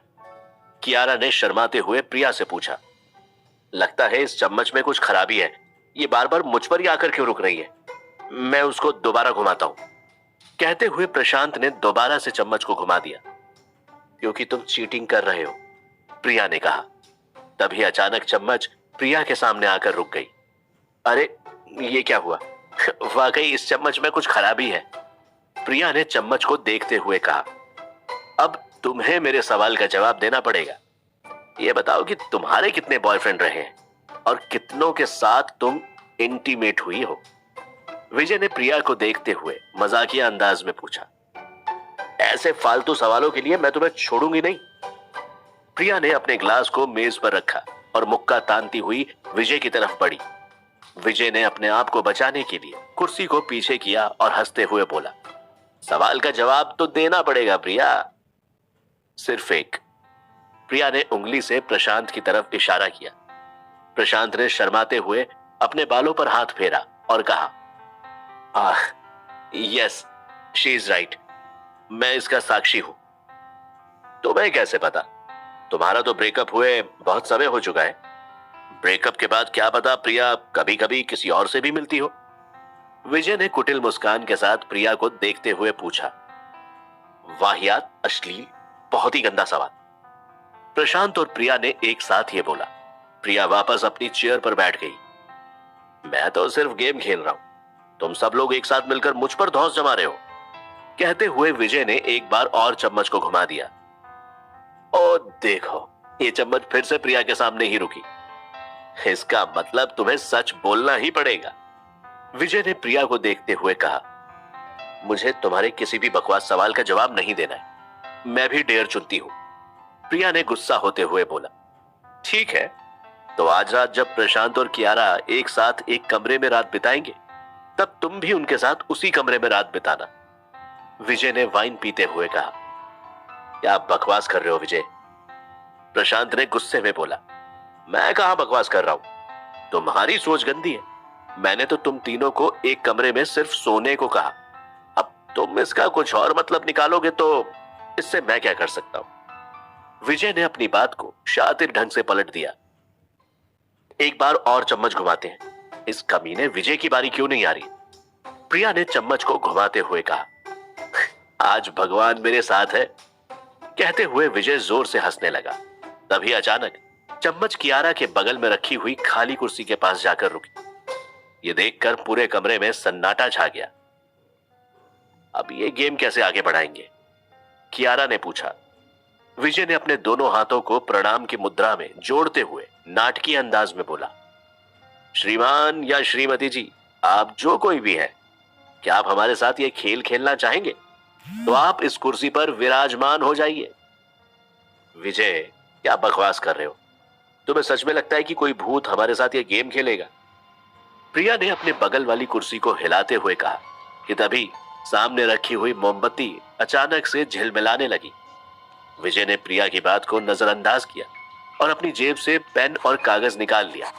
कियारा ने शर्माते हुए प्रिया से पूछा। लगता है इस चम्मच में कुछ खराबी है, ये बार बार मुझ पर ही आकर क्यों रुक रही है? मैं उसको दोबारा घुमाता हूं। कहते हुए प्रशांत ने दोबारा से चम्मच को घुमा दिया। क्योंकि तुम चीटिंग कर रहे हो, प्रिया ने कहा। तभी अचानक चम्मच प्रिया के सामने आकर रुक गई। अरे ये क्या हुआ? वाकई इस चम्मच में कुछ खराबी है, प्रिया ने चम्मच को देखते हुए कहा। अब तुम्हें मेरे सवाल का जवाब देना पड़ेगा। ये बताओ कि तुम्हारे कितने बॉयफ्रेंड रहे हैं और कितनों के साथ तुम इंटीमेट हुई हो? विजय ने प्रिया को देखते हुए मजाकिया अंदाज में पूछा। ऐसे फालतू सवालों के लिए मैं तुम्हें छोड़ूंगी नहीं। प्रिया ने अपने ग्लास को मेज पर रखा और मुक्का तानती हुई विजय की तरफ बढ़ी। विजय ने अपने आप को बचाने के लिए कुर्सी को पीछे किया और हंसते हुए बोला, सवाल का जवाब तो देना पड़ेगा प्रिया, सिर्फ एक। प्रिया ने उंगली से प्रशांत की तरफ इशारा किया। प्रशांत ने शर्माते हुए अपने बालों पर हाथ फेरा और कहा, यस शी इज राइट, मैं इसका साक्षी हूं। तुम्हें कैसे पता? तुम्हारा तो ब्रेकअप हुए बहुत समय हो चुका है। ब्रेकअप के बाद क्या पता प्रिया कभी कभी किसी और से भी मिलती हो। विजय ने कुटिल मुस्कान के साथ प्रिया को देखते हुए पूछा। वाहियात, अश्लील, बहुत ही गंदा सवाल। प्रशांत और प्रिया ने एक साथ ये बोला। प्रिया वापस अपनी चेयर पर बैठ गई। मैं तो सिर्फ गेम खेल रहा हूं, तुम सब लोग एक साथ मिलकर मुझ पर धौंस जमा रहे हो। कहते हुए विजय ने एक बार और चम्मच को घुमा दिया। ओ देखो, ये चम्मच फिर से प्रिया के सामने ही रुकी। इसका मतलब तुम्हें सच बोलना ही पड़ेगा। विजय ने प्रिया को देखते हुए कहा, मुझे तुम्हारे किसी भी बकवास सवाल का जवाब नहीं देना है, मैं भी डेयर चुनती हूं। प्रिया ने गुस्सा होते हुए बोला। ठीक है, तो आज रात जब प्रशांत और कियारा एक साथ एक कमरे में रात बिताएंगे, तब तुम भी उनके साथ उसी कमरे में रात बिताना। विजय ने वाइन पीते हुए कहा। क्या बकवास कर रहे हो विजय? प्रशांत ने गुस्से में बोला। मैं कहां बकवास कर रहा हूं, तुम्हारी सोच गंदी है। मैंने तो तुम तीनों को एक कमरे में सिर्फ सोने को कहा। अब तुम इसका कुछ और मतलब निकालोगे तो इससे मैं क्या कर सकता हूं? विजय ने अपनी बात को शातिर ढंग से पलट दिया। एक बार और चम्मच घुमाते हैं, इस कमीने विजय की बारी क्यों नहीं आ रही? प्रिया ने चम्मच को घुमाते हुए कहा। आज भगवान मेरे साथ है। कहते हुए विजय जोर से हंसने लगा। तभी अचानक चम्मच कियारा के बगल में रखी हुई खाली कुर्सी के पास जाकर रुकी। ये देखकर पूरे कमरे में सन्नाटा छा गया। अब ये गेम कैसे आगे बढ़ाएंगे? कियारा ने पूछा। विजय ने अपने दोनों हाथों को प्रणाम की मुद्रा में जोड़ते हुए नाटकीय अंदाज में बोला, श्रीमान या श्रीमती जी, आप जो कोई भी है, क्या आप हमारे साथ ये खेल खेलना चाहेंगे? तो आप इस कुर्सी पर विराजमान हो जाइए। विजय, क्या बकवास कर रहे हो? तुम्हें सच में लगता है कि कोई भूत हमारे साथ ये गेम खेलेगा? प्रिया ने अपने बगल वाली कुर्सी को हिलाते हुए कहा कि तभी सामने रखी हुई मोमबत्ती अचानक से झिलमिलाने लगी। विजय ने प्रिया की बात को नजरअंदाज किया और अपनी जेब से पेन और कागज निकाल लिया।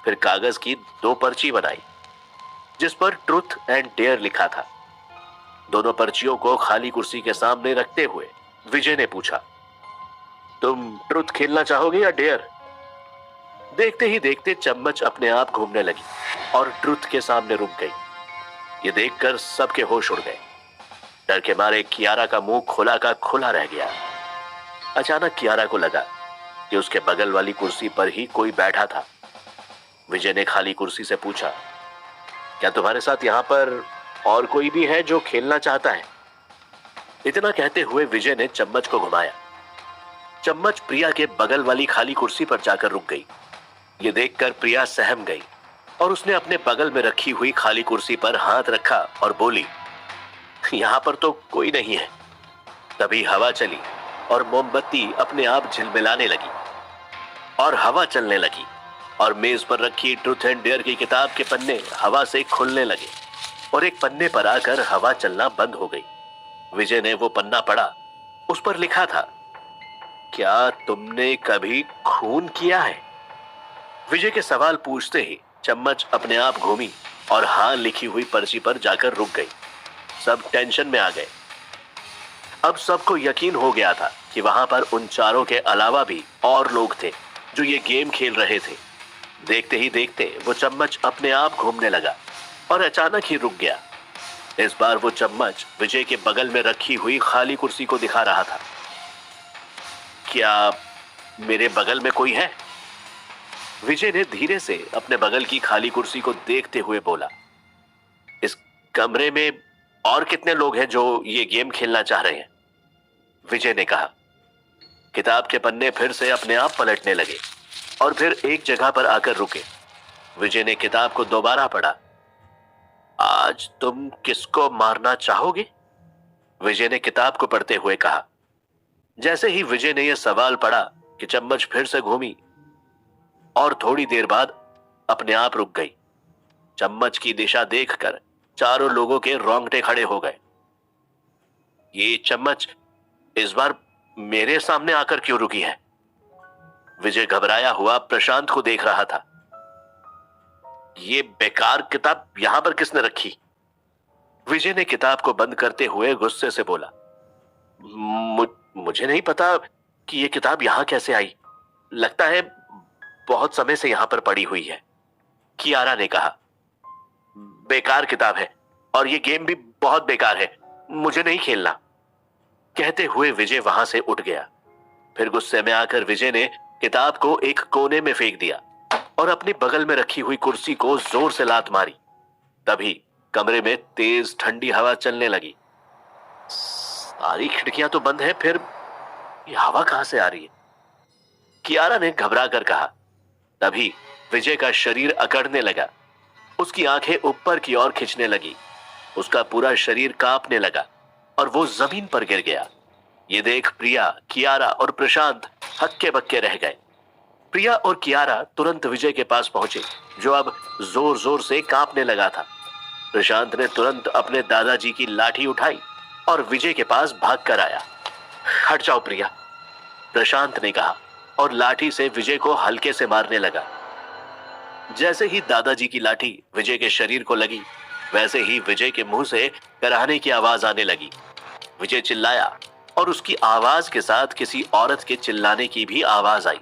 फिर कागज की 2 पर्ची बनाई जिस पर ट्रुथ एंड डेयर लिखा था। दोनों पर्चियों को खाली कुर्सी के सामने रखते हुए विजय ने पूछा, तुम ट्रुथ खेलना चाहोगे या डेयर? देखते ही देखते चम्मच अपने आप घूमने लगी और ट्रुथ के सामने रुक गई। ये देखकर सबके होश उड़ गए। डर के मारे कियारा का मुंह खुला का खुला रह गया। अचानक कियारा को लगा कि उसके बगल वाली कुर्सी पर ही कोई बैठा था। विजय ने खाली कुर्सी से पूछा, क्या तुम्हारे साथ यहाँ पर और कोई भी है जो खेलना चाहता है? इतना कहते हुए विजय ने चम्मच को घुमाया। चम्मच प्रिया के बगल वाली खाली कुर्सी पर जाकर रुक गई। ये देखकर प्रिया सहम गई और उसने अपने बगल में रखी हुई खाली कुर्सी पर हाथ रखा और बोली, यहां पर तो कोई नहीं है। तभी हवा चली और मोमबत्ती अपने आप झिलमिलाने लगी और हवा चलने लगी और मेज पर रखी ट्रूथ एंड डेयर की किताब के पन्ने हवा से खुलने लगे और एक पन्ने पर आकर हवा चलना बंद हो गई। विजय ने वो पन्ना पढ़ा। उस पर लिखा था, क्या तुमने कभी खून किया है? विजय के सवाल पूछते ही चम्मच अपने आप घूमी और हाँ लिखी हुई पर्ची पर जाकर रुक गई। सब टेंशन में आ गए। अब सबको यकीन हो गया था कि वहां पर उन चारों के अलावा भी और लोग थे जो ये गेम खेल रहे थे। देखते ही देखते वो चम्मच अपने आप घूमने लगा और अचानक ही रुक गया। इस बार वो चम्मच विजय के बगल में रखी हुई खाली कुर्सी को दिखा रहा था। क्या मेरे बगल में कोई है? विजय ने धीरे से अपने बगल की खाली कुर्सी को देखते हुए बोला। इस कमरे में और कितने लोग हैं जो ये गेम खेलना चाह रहे हैं? विजय ने कहा। किताब के पन्ने फिर से अपने आप पलटने लगे और फिर एक जगह पर आकर रुके। विजय ने किताब को दोबारा पढ़ा। आज तुम किसको मारना चाहोगे? विजय ने किताब को पढ़ते हुए कहा। जैसे ही विजय ने यह सवाल पढ़ा कि चम्मच फिर से घूमी और थोड़ी देर बाद अपने आप रुक गई। चम्मच की दिशा देखकर चारों लोगों के रोंगटे खड़े हो गए। ये चम्मच इस बार मेरे सामने आकर क्यों रुकी है? विजय घबराया हुआ प्रशांत को देख रहा था। ये बेकार किताब यहां पर किसने रखी? विजय ने किताब को बंद करते हुए गुस्से से बोला। मुझे नहीं पता कि ये किताब यहां कैसे आई। लगता है बहुत समय से यहां पर पड़ी हुई है, कियारा ने कहा। बेकार किताब है और ये गेम भी बहुत बेकार है, मुझे नहीं खेलना। कहते हुए विजय वहां से उठ गया। फिर गुस्से में आकर विजय ने किताब को एक कोने में फेंक दिया और अपनी बगल में रखी हुई कुर्सी को जोर से लात मारी। तभी कमरे में तेज ठंडी हवा चलने लगी। सारी खिड़कियां तो बंद है, फिर ये हवा कहां से आ रही है? कियारा ने घबरा कर कहा। तभी विजय का शरीर अकड़ने लगा। उसकी आंखें ऊपर की ओर खिंचने लगी। उसका पूरा शरीर कांपने लगा और वो जमीन पर गिर गया। ये देख प्रिया, कियारा और प्रशांत हक्के बक्के रह गए। प्रिया और कियारा तुरंत विजय के पास पहुंचे, जो अब जोर जोर से कांपने लगा था। प्रशांत ने तुरंत अपने दादाजी की लाठी उठाई और विजय के पास भाग कर आया। हट जाओ प्रिया, प्रशांत ने कहा और लाठी से विजय को हल्के से मारने लगा। जैसे ही दादाजी की लाठी विजय के शरीर को लगी, वैसे ही विजय के मुंह से कराहने की आवाज आने लगी। विजय चिल्लाया और उसकी आवाज के साथ किसी औरत के चिल्लाने की भी आवाज आई।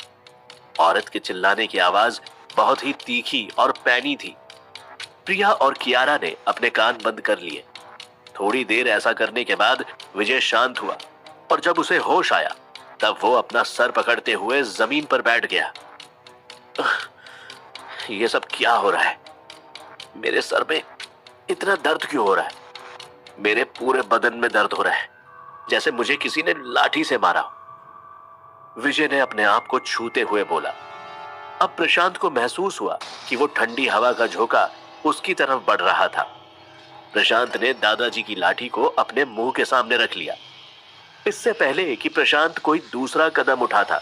औरत के चिल्लाने की आवाज बहुत ही तीखी और पैनी थी। प्रिया और कियारा ने अपने कान बंद कर लिए। थोड़ी देर ऐसा करने के बाद विजय शांत हुआ और जब उसे होश आया तब वो अपना सर पकड़ते हुए जमीन पर बैठ गया। ये सब क्या हो रहा है? मेरे सर में इतना दर्द क्यों हो रहा है? मेरे पूरे बदन में दर्द हो रहा है, जैसे मुझे किसी ने लाठी से मारा हो। विजय ने अपने आप को छूते हुए बोला। अब प्रशांत को महसूस हुआ कि वो ठंडी हवा का झोंका उसकी तरफ बढ़ रहा था। प्रशांत ने दादाजी की लाठी को अपने मुंह के सामने रख लिया। इससे पहले कि प्रशांत कोई दूसरा कदम उठाता,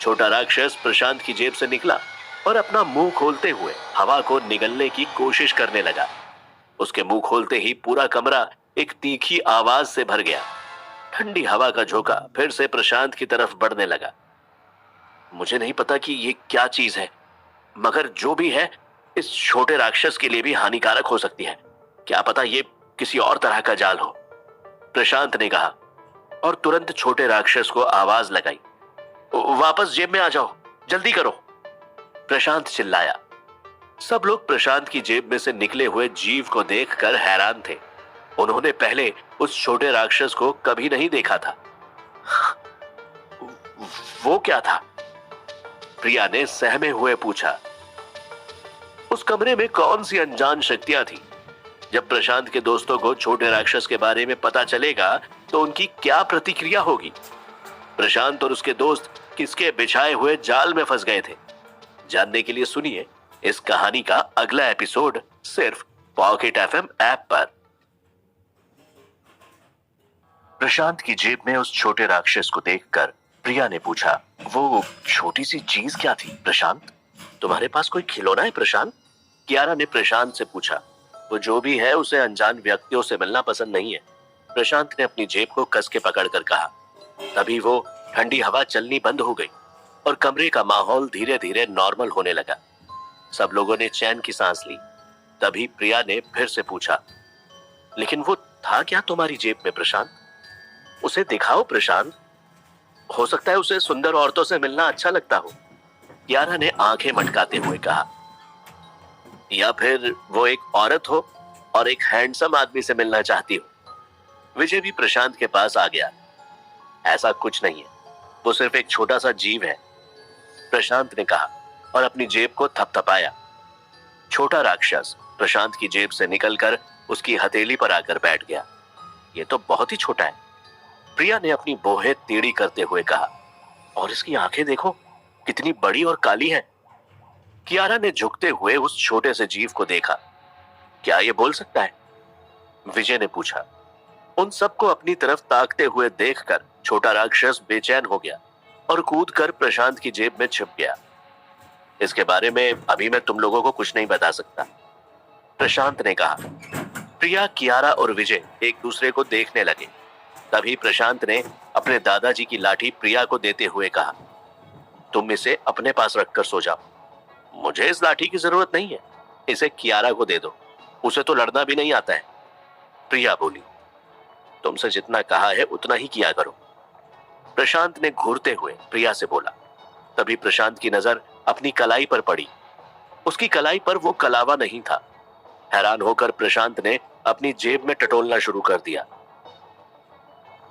छोटा राक्षस प्रशांत की जेब से निकला और अपना मुंह खोलते हुए हवा को निगलने की कोशिश करने लगा। उसके मुंह खोलते ही पूरा कमरा एक तीखी आवाज से भर गया। ठंडी हवा का झोंका फिर से प्रशांत की तरफ बढ़ने लगा। मुझे नहीं पता कि ये क्या चीज है, मगर जो भी है इस छोटे राक्षस के लिए भी हानिकारक हो सकती है। क्या पता ये किसी और तरह का जाल हो, प्रशांत ने कहा और तुरंत छोटे राक्षस को आवाज लगाई। वापस जेब में आ जाओ, जल्दी करो, प्रशांत चिल्लाया। सब लोग प्रशांत की जेब में से निकले हुए जीव को देखकर हैरान थे। उन्होंने पहले उस छोटे राक्षस को कभी नहीं देखा था। वो क्या था? प्रिया ने सहमे हुए पूछा। उस कमरे में कौन सी अनजान शक्तियां थी? जब प्रशांत के दोस्तों को छोटे राक्षस के बारे में पता चलेगा तो उनकी क्या प्रतिक्रिया होगी? प्रशांत और उसके दोस्त किसके बिछाए हुए जाल में फंस गए थे? जानने के लिए सुनिए इस कहानी का अगला एपिसोड सिर्फ पॉकेट एफएम ऐप पर। प्रशांत की जेब में उस छोटे राक्षस को देखकर प्रिया ने पूछा, वो छोटी सी चीज क्या थी प्रशांत? तुम्हारे पास कोई खिलौना है प्रशांत? कियारा ने प्रशांत से पूछा। वो जो भी है उसे अनजान व्यक्तियों से मिलना पसंद नहीं है, प्रशांत ने अपनी जेब को कस के पकड़कर कहा। तभी वो ठंडी हवा चलनी बंद हो गई और कमरे का माहौल धीरे धीरे नॉर्मल होने लगा। सब लोगों ने चैन की सांस ली। तभी प्रिया ने फिर से पूछा, लेकिन वो था क्या तुम्हारी जेब में प्रशांत? उसे दिखाओ प्रशांत, हो सकता है उसे सुंदर औरतों से मिलना अच्छा लगता हो। कियारा ने आंखें मटकाते हुए कहा, या फिर वो एक औरत हो और एक हैंडसम आदमी से मिलना चाहती हो। विजय भी प्रशांत के पास आ गया। ऐसा कुछ नहीं है, वो सिर्फ एक छोटा सा जीव है, प्रशांत ने कहा और अपनी जेब को थपथपाया। छोटा राक्षस प्रशांत की जेब से निकलकर उसकी हथेली पर आकर बैठ गया। ये तो बहुत ही छोटा है, प्रिया ने अपनी बोहें टेढ़ी करते हुए कहा, और इसकी आंखें देखो कितनी बड़ी और काली हैं। कियारा ने झुकते हुए उस छोटे से जीव को देखा। क्या ये बोल सकता है? विजय ने पूछा। उन सबको अपनी तरफ ताकते हुए देखकर छोटा राक्षस बेचैन हो गया और कूदकर प्रशांत की जेब में छिप गया। इसके बारे में अभी मैं तुम लोगों को कुछ नहीं बता सकता, प्रशांत ने कहा। प्रिया, कियारा और विजय एक दूसरे को देखने लगे। तभी प्रशांत ने अपने दादाजी की लाठी प्रिया को देते हुए कहा, तुम इसे अपने पास रखकर सो जाओ। मुझे इस लाठी की जरूरत नहीं है, इसे कियारा को दे दो, उसे तो लड़ना भी नहीं आता है। प्रिया बोली, तुमसे जितना कहा है उतना ही किया करो, प्रशांत ने घूरते हुए प्रिया से बोला। तभी प्रशांत की नजर अपनी कलाई पर पड़ी। उसकी कलाई पर वो कलावा नहीं था। हैरान होकर प्रशांत ने अपनी जेब में टटोलना शुरू कर दिया।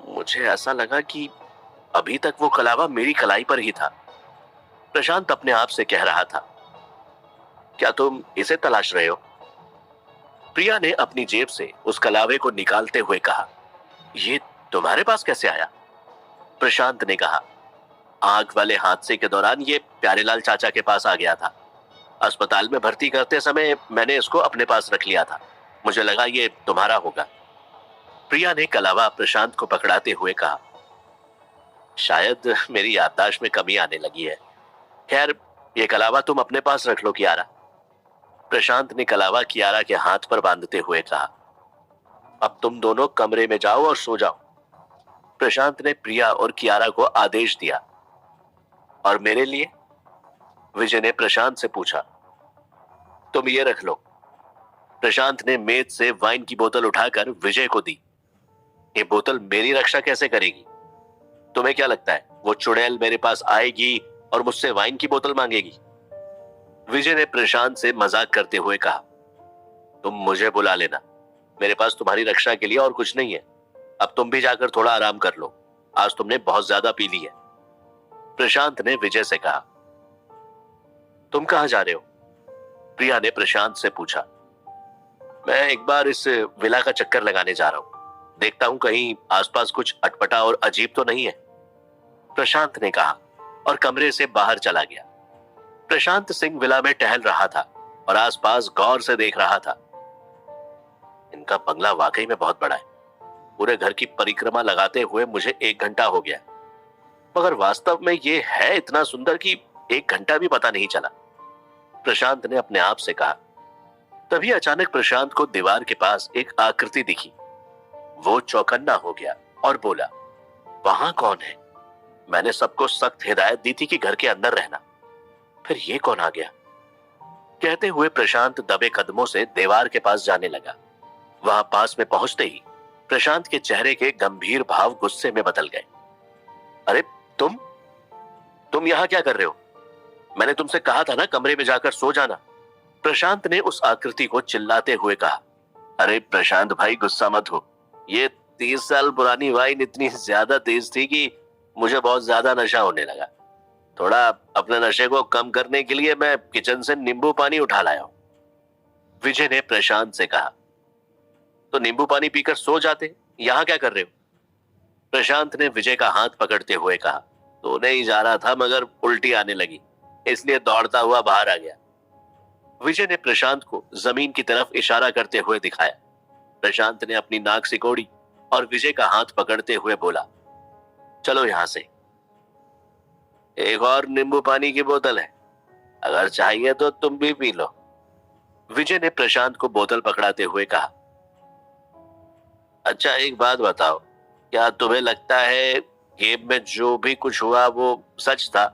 मुझे ऐसा लगा कि अभी तक वो कलावा मेरी कलाई पर ही था, प्रशांत अपने आप से कह रहा था। क्या तुम इसे तलाश रहे हो? प्रिया ने अपनी जेब से उस कलावे को निकालते हुए कहा, ये तुम्हारे पास कैसे आया? प्रशांत ने कहा, आग वाले हादसे के दौरान ये प्यारेलाल चाचा के पास आ गया था। अस्पताल में भर्ती करते समय मैंने इसको अपने पास रख लिया था, मुझे लगा ये तुम्हारा होगा। प्रिया ने कलावा प्रशांत को पकड़ाते हुए कहा, शायद मेरी याददाश्त में कमी आने लगी है। खैर, ये कलावा तुम अपने पास रख लो कियारा। प्रशांत ने कलावा कियारा के हाथ पर बांधते हुए कहा, अब तुम दोनों कमरे में जाओ और सो जाओ। प्रशांत ने प्रिया और कियारा को आदेश दिया। और मेरे लिए? विजय ने प्रशांत से पूछा। तुम ये रख लो। प्रशांत ने मेज से वाइन की बोतल उठाकर विजय को दी। ये बोतल मेरी रक्षा कैसे करेगी? तुम्हें क्या लगता है वो चुड़ैल मेरे पास आएगी और मुझसे वाइन की बोतल मांगेगी? विजय ने प्रशांत से मजाक करते हुए कहा, तुम मुझे बुला लेना, मेरे पास तुम्हारी रक्षा के लिए और कुछ नहीं है। अब तुम भी जाकर थोड़ा आराम कर लो, आज तुमने बहुत ज्यादा पी ली है। प्रशांत ने विजय से कहा। तुम कहां जा रहे हो? प्रिया ने प्रशांत से पूछा। मैं एक बार इस विला का चक्कर लगाने जा रहा हूं, देखता हूं कहीं आसपास कुछ अटपटा और अजीब तो नहीं है, प्रशांत ने कहा और कमरे से बाहर चला गया। प्रशांत सिंह विला में टहल रहा था और आसपास गौर से देख रहा था। इनका बंगला वाकई में बहुत बड़ा है, पूरे घर की परिक्रमा लगाते हुए मुझे 1 घंटा हो गया, मगर वास्तव में ये है इतना सुंदर कि 1 घंटा भी पता नहीं चला, प्रशांत ने अपने आप से कहा। तभी अचानक प्रशांत को दीवार के पास एक आकृति दिखी। वो चौकन्ना हो गया और बोला, वहां कौन है? मैंने सबको सख्त हिदायत दी थी कि घर के अंदर रहना, फिर ये कौन आ गया? कहते हुए प्रशांत दबे कदमों से दीवार के पास जाने लगा। वहां पास में पहुंचते ही प्रशांत के चेहरे के गंभीर भाव गुस्से में बदल गए। अरे तुम यहां क्या कर रहे हो? मैंने तुमसे कहा था ना कमरे में जाकर सो जाना, प्रशांत ने उस आकृति को चिल्लाते हुए कहा। अरे प्रशांत भाई, गुस्सा मत हो, ये 30 साल पुरानी वाइन इतनी ज्यादा तेज थी कि मुझे बहुत ज्यादा नशा होने लगा। थोड़ा अपने नशे को कम करने के लिए मैं किचन से नींबू पानी उठा लाया हूं, विजय ने प्रशांत से कहा। तो नींबू पानी पीकर सो जाते, यहां क्या कर रहे हो? प्रशांत ने विजय का हाथ पकड़ते हुए कहा। सोने ही जा रहा था मगर उल्टी आने लगी, इसलिए दौड़ता हुआ बाहर आ गया, विजय ने प्रशांत को जमीन की तरफ इशारा करते हुए दिखाया। प्रशांत ने अपनी नाक सिकोड़ी और विजय का हाथ पकड़ते हुए बोला, चलो यहां से। एक और नींबू पानी की बोतल है, अगर चाहिए तो तुम भी पी लो, विजय ने प्रशांत को बोतल पकड़ाते हुए कहा। अच्छा एक बात बताओ, क्या तुम्हें लगता है गेम में जो भी कुछ हुआ वो सच था?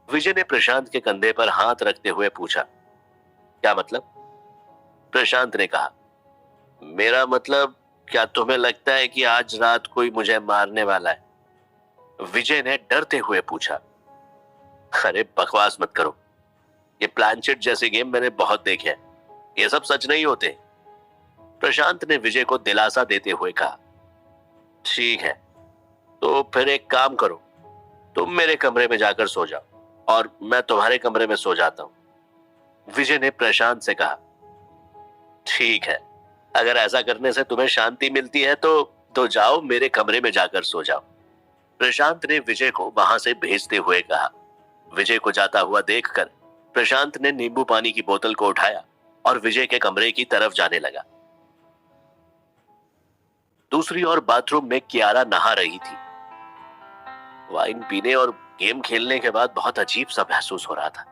विजय ने प्रशांत के कंधे पर हाथ रखते हुए पूछा, क्या मतलब? प्रशांत ने कहा, मेरा मतलब, क्या तुम्हें लगता है कि आज रात कोई मुझे मारने वाला है? विजय ने डरते हुए पूछा। अरे बकवास मत करो, ये प्लानचेट जैसे गेम मैंने बहुत देखे हैं, ये सब सच नहीं होते। प्रशांत ने विजय को दिलासा देते हुए कहा। ठीक है, तो फिर एक काम करो, तुम मेरे कमरे में जाकर सो जाओ और मैं तुम्हारे कमरे में सो जाता हूं। विजय ने प्रशांत से कहा। ठीक है, अगर ऐसा करने से तुम्हें शांति मिलती है तो जाओ, मेरे कमरे में जाकर सो जाओ। प्रशांत ने विजय को वहां से भेजते हुए कहा। विजय को जाता हुआ देखकर प्रशांत ने नींबू पानी की बोतल को उठाया और विजय के कमरे की तरफ जाने लगा। दूसरी ओर बाथरूम में कियारा नहा रही थी। वाइन पीने और गेम खेलने के बाद बहुत अजीब सा महसूस हो रहा था।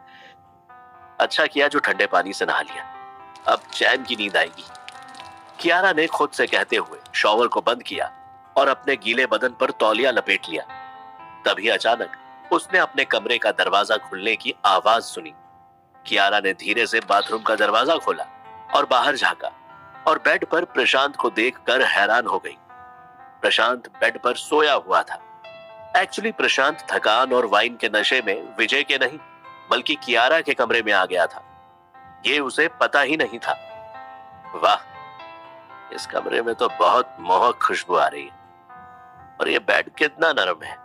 अच्छा किया जो ठंडे पानी से नहा लिया, अब चैन की नींद आएगी, कियारा ने खुद से कहते हुए शॉवर को बंद किया और अपने गीले बदन पर तौलिया लपेट लिया। तभी अचानक उसने अपने कमरे का दरवाजा खुलने की आवाज सुनी। कियारा ने धीरे से बाथरूम का दरवाजा खोला और बाहर झांका और बेड पर प्रशांत को देखकर हैरान हो गई। प्रशांत बेड पर सोया हुआ था। एक्चुअली प्रशांत थकान और वाइन के नशे में विजय के नहीं बल्कि कियारा के कमरे में आ गया था। ये उसे पता ही नहीं था। वाह, इस कमरे में तो बहुत मोहक खुशबू आ रही है और ये बेड कितना नरम है।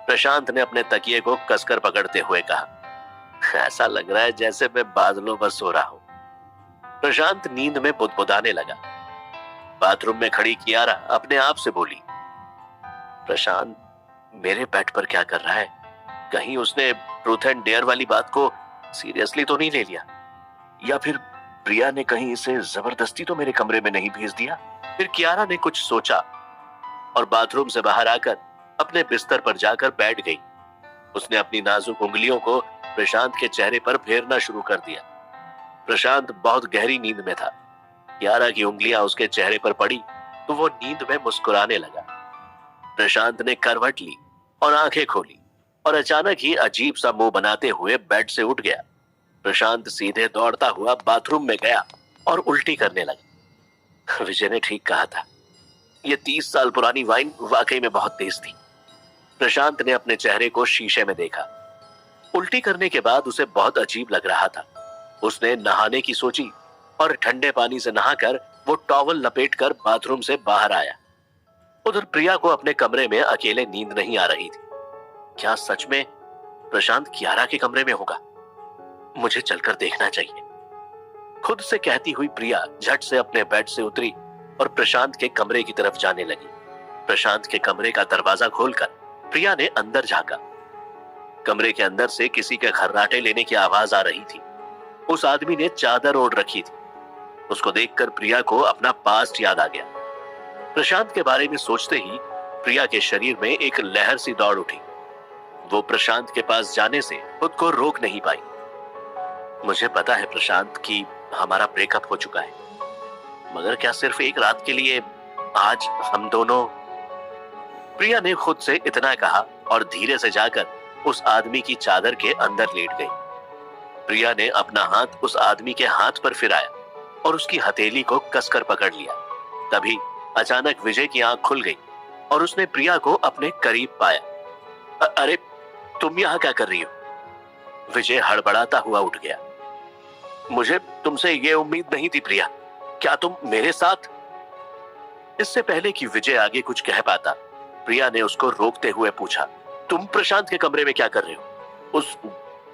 प्रशांत ने अपने तकिए को कसकर पकड़ते हुए कहा, ऐसा लग रहा है जैसे मैं बादलों पर सो रहा हूं। प्रशांत नींद में बुदबुदाने लगा। बाथरूम में खड़ी कियारा अपने आप से बोली, प्रशांत मेरे बेड पर क्या कर रहा है? कहीं उसने ट्रूथ एंड डेयर वाली बात को सीरियसली तो नहीं ले लिया, या फिर प्रिया ने कहीं इसे जबरदस्ती तो मेरे कमरे में नहीं भेज दिया? फिर कियारा ने कुछ सोचा और बाथरूम से बाहर आकर अपने बिस्तर पर जाकर बैठ गई। उसने अपनी नाजुक उंगलियों को प्रशांत के चेहरे पर फेरना शुरू कर दिया। प्रशांत बहुत गहरी नींद में था। कियारा की उंगलियां उसके चेहरे पर पड़ी तो वो नींद में मुस्कुराने लगा। प्रशांत ने करवट ली और आंखें खोली और अचानक ही अजीब सा मुंह बनाते हुए बेड से उठ गया। प्रशांत सीधे दौड़ता हुआ बाथरूम में गया और उल्टी करने लगा। विजय ने ठीक कहा था, ये 30 साल पुरानी वाइन वाकई में बहुत तेज थी। प्रशांत ने अपने चेहरे को शीशे में देखा। उल्टी करने के बाद उसे बहुत अजीब लग रहा था। उसने नहाने की सोची और ठंडे पानी से नहाकर वो टॉवल लपेटकर बाथरूम से बाहर आया। उधर प्रिया को अपने कमरे में अकेले नींद नहीं आ रही थी। क्या सच में प्रशांत कियारा के कमरे में होगा? मुझे चलकर देखना चाहिए, खुद से कहती हुई प्रिया झट से अपने बेड से उतरी और प्रशांत के कमरे की तरफ जाने लगी। प्रशांत के कमरे का दरवाजा खोलकर प्रिया ने अंदर झांका। कमरे के अंदर से किसी के खर्राटे लेने की आवाज आ रही थी। उस आदमी ने चादर ओढ़ रखी थी। उसको देखकर प्रिया को अपना पास्ट याद आ गया। प्रशांत के बारे में सोचते ही प्रिया के शरीर में एक लहर सी दौड़ उठी। वो प्रशांत के पास जाने से खुद को रोक नहीं पाई। मुझे पता है प्रशांत कि हमारा ब्रेकअप हो चुका है, मगर क्या सिर्फ एक रात के लिए आज हम दोनों? प्रिया ने खुद से इतना कहा और धीरे से जाकर उस आदमी की चादर के अंदर लेट गई। प्रिया ने अपना हाथ उस आदमी के हाथ पर फिराया और उसकी हथेली को कसकर पकड़ लिया। तभी अचानक विजय की आंख खुल गई और उसने प्रिया को अपने करीब पाया। अरे तुम यहाँ क्या कर रही हो? विजय हड़बड़ाता हुआ उठ गया। मुझे तुमसे ये उम्मीद नहीं थी प्रिया, क्या तुम मेरे साथ? इससे पहले कि विजय आगे कुछ कह पाता, प्रिया ने उसको रोकते हुए पूछा, तुम प्रशांत के कमरे में क्या कर रहे हो? उस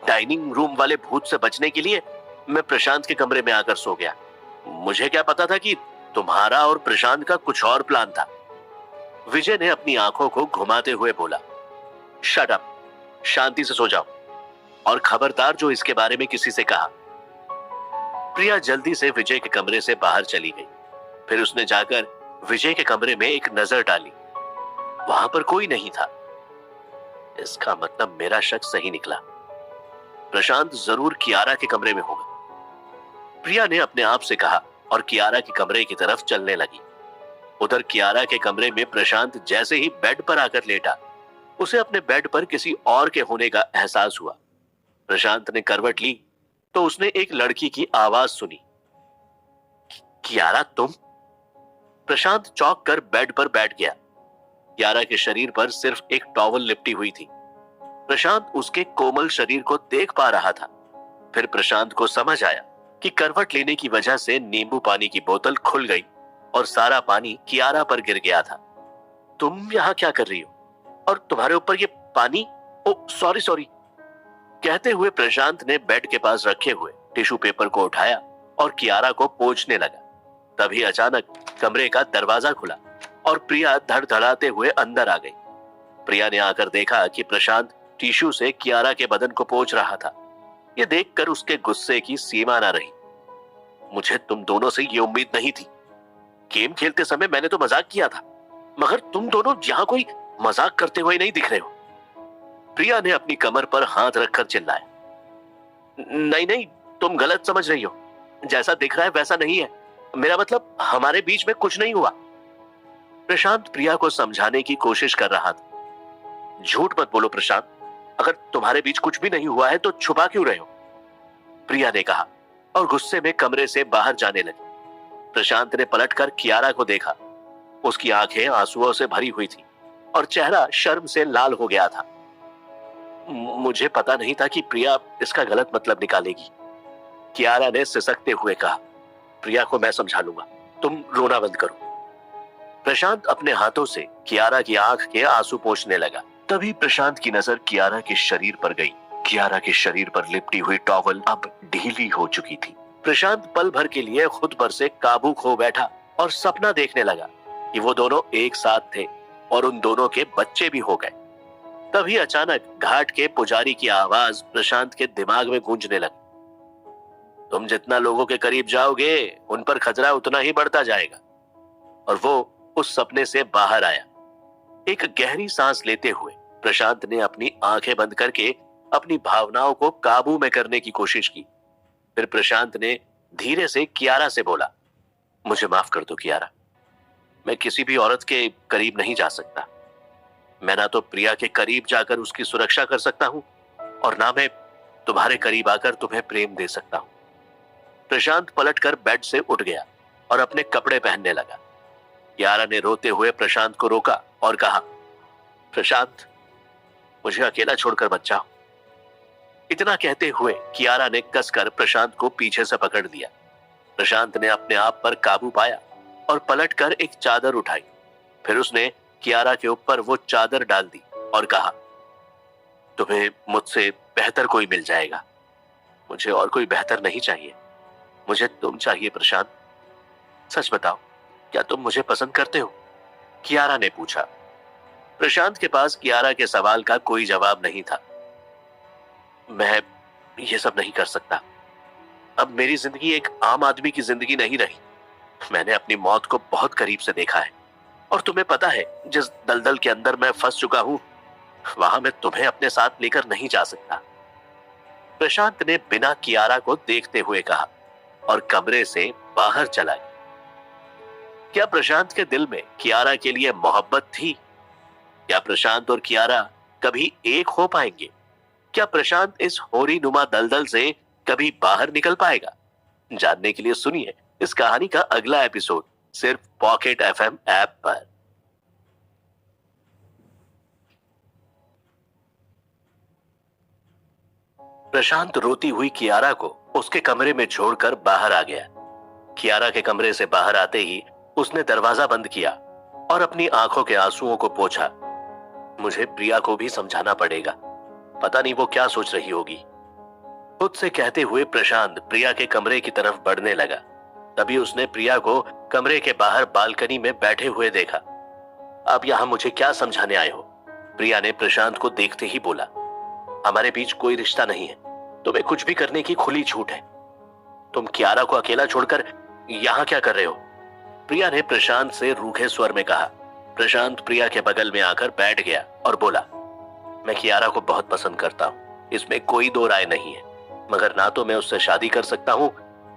डाइनिंग रूम वाले भूत से बचने के लिए मैं प्रशांत के कमरे में आकर सो गया। मुझे क्या पता था कि तुम्हारा और प्रशांत का कुछ और प्लान था। विजय ने अपनी आंखों को घुमाते हुए बोला, शट अप, शांति से सो जाओ और खबरदार जो इसके बारे में किसी से कहा। प्रिया जल्दी से विजय के कमरे से बाहर चली गई। फिर उसने जाकर विजय के कमरे में एक नजर डाली। वहां पर कोई नहीं था। इसका मतलब मेरा शक सही निकला, प्रशांत जरूर कियारा के कमरे में होगा। प्रिया ने अपने आप से कहा और कियारा के कमरे की तरफ चलने लगी। उधर कियारा के कमरे में प्रशांत जैसे ही बेड पर आकर लेटा, उसे अपने बेड पर किसी और के होने का एहसास हुआ। प्रशांत ने करवट ली तो उसने एक लड़की की आवाज सुनी। कियारा तुम? प्रशांत चौंक कर बेड पर बैठ गया। कियारा के शरीर पर सिर्फ एक टॉवल लिपटी हुई थी। प्रशांत उसके कोमल शरीर को देख पा रहा था। फिर प्रशांत को समझ आया कि करवट लेने की वजह से नींबू पानी की बोतल खुल गई और सारा पानी कियारा पर गिर गया था। तुम यहां क्या कर रही हो? और तुम्हारे ऊपर ये पानी? ओ सॉरी सॉरी। कहते हुए प्रशांत ने बेड के पास रखे हुए टिश्यू पेपर को उठाया और कियारा को पोंछने लगा। तभी अचानक कमरे का दरवाजा खुला और प्रिया धड़धड़ाते हुए अंदर आ गई। प्रिया ने आकर देखा कि प्रशांत टिश्यू से कियारा के बदन को पोंछ रहा था। यह देखकर उसके गुस्से की सीमा न रही। मुझे तुम दोनों से ये उम्मीद नहीं थी। गेम खेलते समय मैंने तो मजाक किया था, मगर तुम दोनों यहां कोई मजाक करते हुए नहीं दिख रहे हो। प्रिया ने अपनी कमर पर हाथ रखकर चिल्लाया। नहीं नहीं, तुम गलत समझ रही हो। जैसा दिख रहा है वैसा नहीं है। मेरा मतलब हमारे बीच में कुछ नहीं हुआ। प्रशांत प्रिया को समझाने की कोशिश कर रहा था। झूठ मत बोलो प्रशांत, अगर तुम्हारे बीच कुछ भी नहीं हुआ है तो छुपा क्यों रहे हो? प्रिया ने कहा और गुस्से में कमरे से बाहर जाने लगी। प्रशांत ने पलटकर कियारा को देखा। उसकी आंखें आंसुओं से भरी हुई थी और चेहरा शर्म से लाल हो गया था। मुझे पता नहीं था कि प्रिया इसका गलत मतलब निकालेगी, कियारा ने सिसकते हुए कहा। प्रिया को मैं समझा लूंगा, तुम रोना बंद करो। प्रशांत अपने हाथों से कियारा की आंख के आंसू पोंछने लगा। तभी प्रशांत की नजर कियारा के शरीर पर गई। कियारा के शरीर पर लिपटी हुई टॉवल अब ढीली हो चुकी थी। प्रशांत पल भर के लिए खुद पर से काबू खो बैठा और सपना देखने लगा कि वो दोनों एक साथ थे और उन दोनों के बच्चे भी हो गए। तभी अचानक घाट के पुजारी की आवाज प्रशांत के दिमाग में गूंजने लगी। तुम जितना लोगों के करीब जाओगे उन पर खतरा उतना ही बढ़ता जाएगा। और वो उस सपने से बाहर आया। एक गहरी सांस लेते हुए प्रशांत ने अपनी आंखें बंद करके अपनी भावनाओं को काबू में करने की कोशिश की। फिर प्रशांत ने धीरे से कियारा से बोला, मुझे माफ कर दो कियारा, मैं किसी भी औरत के करीब नहीं जा सकता। मैं ना तो प्रिया के करीब जाकर उसकी सुरक्षा कर सकता हूं और ना मैं तुम्हारे करीब आकर तुम्हें प्रेम दे सकता हूं। प्रशांत पलटकर बेड से उठ गया और अपने कपड़े पहनने लगा। कियारा ने रोते हुए प्रशांत को रोका और कहा, प्रशांत मुझे अकेला छोड़कर मत जाओ। इतना कहते हुए कियारा ने कसकर प्रशांत को पीछे से पकड़ लिया। प्रशांत ने अपने आप पर काबू पाया और पलटकर एक चादर उठाई। फिर उसने कियारा के ऊपर वो चादर डाल दी और कहा, तुम्हें मुझसे बेहतर कोई मिल जाएगा। मुझे और कोई बेहतर नहीं चाहिए, मुझे तुम चाहिए प्रशांत। सच बताओ, क्या तुम मुझे पसंद करते हो? कियारा ने पूछा। प्रशांत के पास कियारा के सवाल का कोई जवाब नहीं था। मैं ये सब नहीं कर सकता। अब मेरी जिंदगी एक आम आदमी की जिंदगी नहीं रही। मैंने अपनी मौत को बहुत करीब से देखा है और तुम्हें पता है जिस दलदल के अंदर मैं फंस चुका हूं, वहां मैं तुम्हें अपने साथ लेकर नहीं जा सकता। प्रशांत ने बिना कियारा को देखते हुए कहा और कमरे से बाहर चला गया। क्या प्रशांत के दिल में कियारा के लिए मोहब्बत थी? क्या प्रशांत और कियारा कभी एक हो पाएंगे? क्या प्रशांत इस होरी नुमा दलदल से कभी बाहर निकल पाएगा? जानने के लिए सुनिए इस कहानी का अगला एपिसोड सिर्फ पॉकेट एफएम ऐप पर। प्रशांत रोती हुई कियारा को उसके कमरे में छोड़कर बाहर आ गया। कियारा के कमरे से बाहर आते ही उसने दरवाजा बंद किया और अपनी आंखों के आंसुओं को पोंछा। मुझे प्रिया को भी समझाना पड़ेगा, पता नहीं वो क्या सोच रही होगी। खुद से कहते हुए प्रशांत प्रिया के कमरे की तरफ बढ़ने लगा। तभी उसने प्रिया को कमरे के बाहर बालकनी में बैठे हुए देखा। अब यहां मुझे क्या समझाने आए हो? प्रिया ने प्रशांत को देखते ही बोला। हमारे बीच कोई रिश्ता नहीं है, तुम्हें कुछ भी करने की खुली छूट है। तुम कियारा को अकेला छोड़कर यहां क्या कर रहे हो? प्रिया ने प्रशांत से रूखे स्वर में कहा। प्रशांत प्रिया के बगल में आकर बैठ गया और बोला, मैं कियारा को बहुत पसंद करता हूं, इसमें कोई दो राय नहीं है, मगर ना तो मैं उससे शादी कर सकता हूं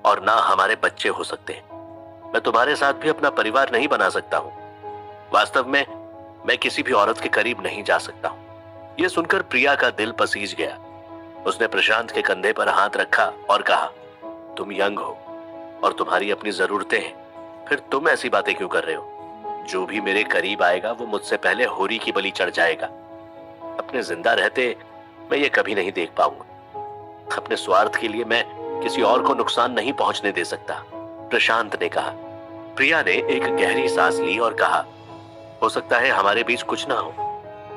और ना हमारे बच्चे हो सकते हैं। मैं तुम्हारे साथ भी अपना परिवार नहीं बना सकता हूं। वास्तव में मैं किसी भी औरत के करीब नहीं जा सकता हूं। यह सुनकर प्रिया का दिल पसीज गया। उसने प्रशांत के कंधे पर हाथ रखा और कहा, तुम यंग हो और तुम्हारी अपनी जरूरतें हैं, फिर तुम ऐसी बातें क्यों कर रहे हो? जो भी मेरे करीब आएगा वो मुझसे पहले होरी की बलि चढ़ जाएगा। अपने जिंदा रहते मैं ये कभी नहीं देख पाऊंगा। अपने स्वार्थ के लिए मैं किसी और को नुकसान नहीं पहुंचने दे सकता, प्रशांत ने कहा। प्रिया ने एक गहरी सांस ली और कहा, हो सकता है हमारे बीच कुछ ना हो,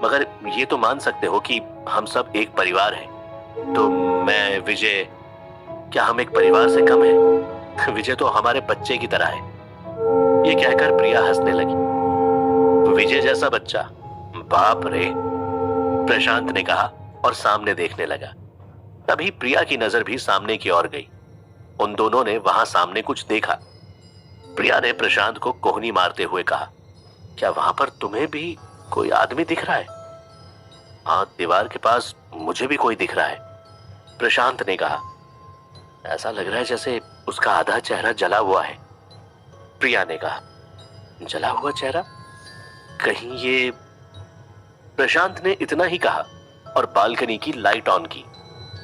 मगर ये तो मान सकते हो कि हम सब एक परिवार हैं। तो मैं, विजय, क्या हम एक परिवार से कम हैं? विजय तो हमारे बच्चे की तरह है। ये कहकर प्रिया हंसने लगी। विजय जैसा बच्चा? बाप रे, प्रशांत ने कहा और सामने देखने लगा। तभी प्रिया की नजर भी सामने की ओर गई। उन दोनों ने वहां सामने कुछ देखा। प्रिया ने प्रशांत को कोहनी मारते हुए कहा, क्या वहां पर तुम्हें भी कोई आदमी दिख रहा है? हाँ, दीवार के पास मुझे भी कोई दिख रहा है, प्रशांत ने कहा। ऐसा लग रहा है जैसे उसका आधा चेहरा जला हुआ है, प्रिया ने कहा। जला हुआ चेहरा? कहीं ये... प्रशांत ने इतना ही कहा और बालकनी की लाइट ऑन की।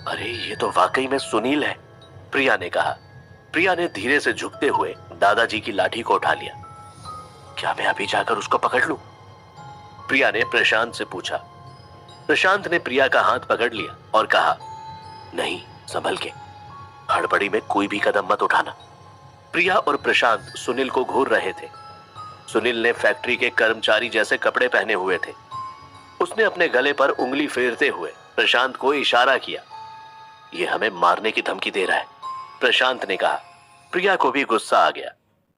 अरे ये तो वाकई में सुनील है, प्रिया ने कहा। प्रिया ने धीरे से झुकते हुए दादाजी की लाठी को उठा लिया। क्या मैं अभी जाकर उसको पकड़ लूं? प्रिया ने प्रशांत से पूछा। प्रशांत ने प्रिया का हाथ पकड़ लिया और कहा, नहीं, संभल के, हड़बड़ी में कोई भी कदम मत उठाना। प्रिया और प्रशांत सुनील को घूर रहे थे। सुनील ने फैक्ट्री के कर्मचारी जैसे कपड़े पहने हुए थे। उसने अपने गले पर उंगली फेरते हुए प्रशांत को इशारा किया। ये हमें मारने की धमकी दे रहा है, प्रशांत ने कहा। प्रिया को भी गुस्सा आ गया।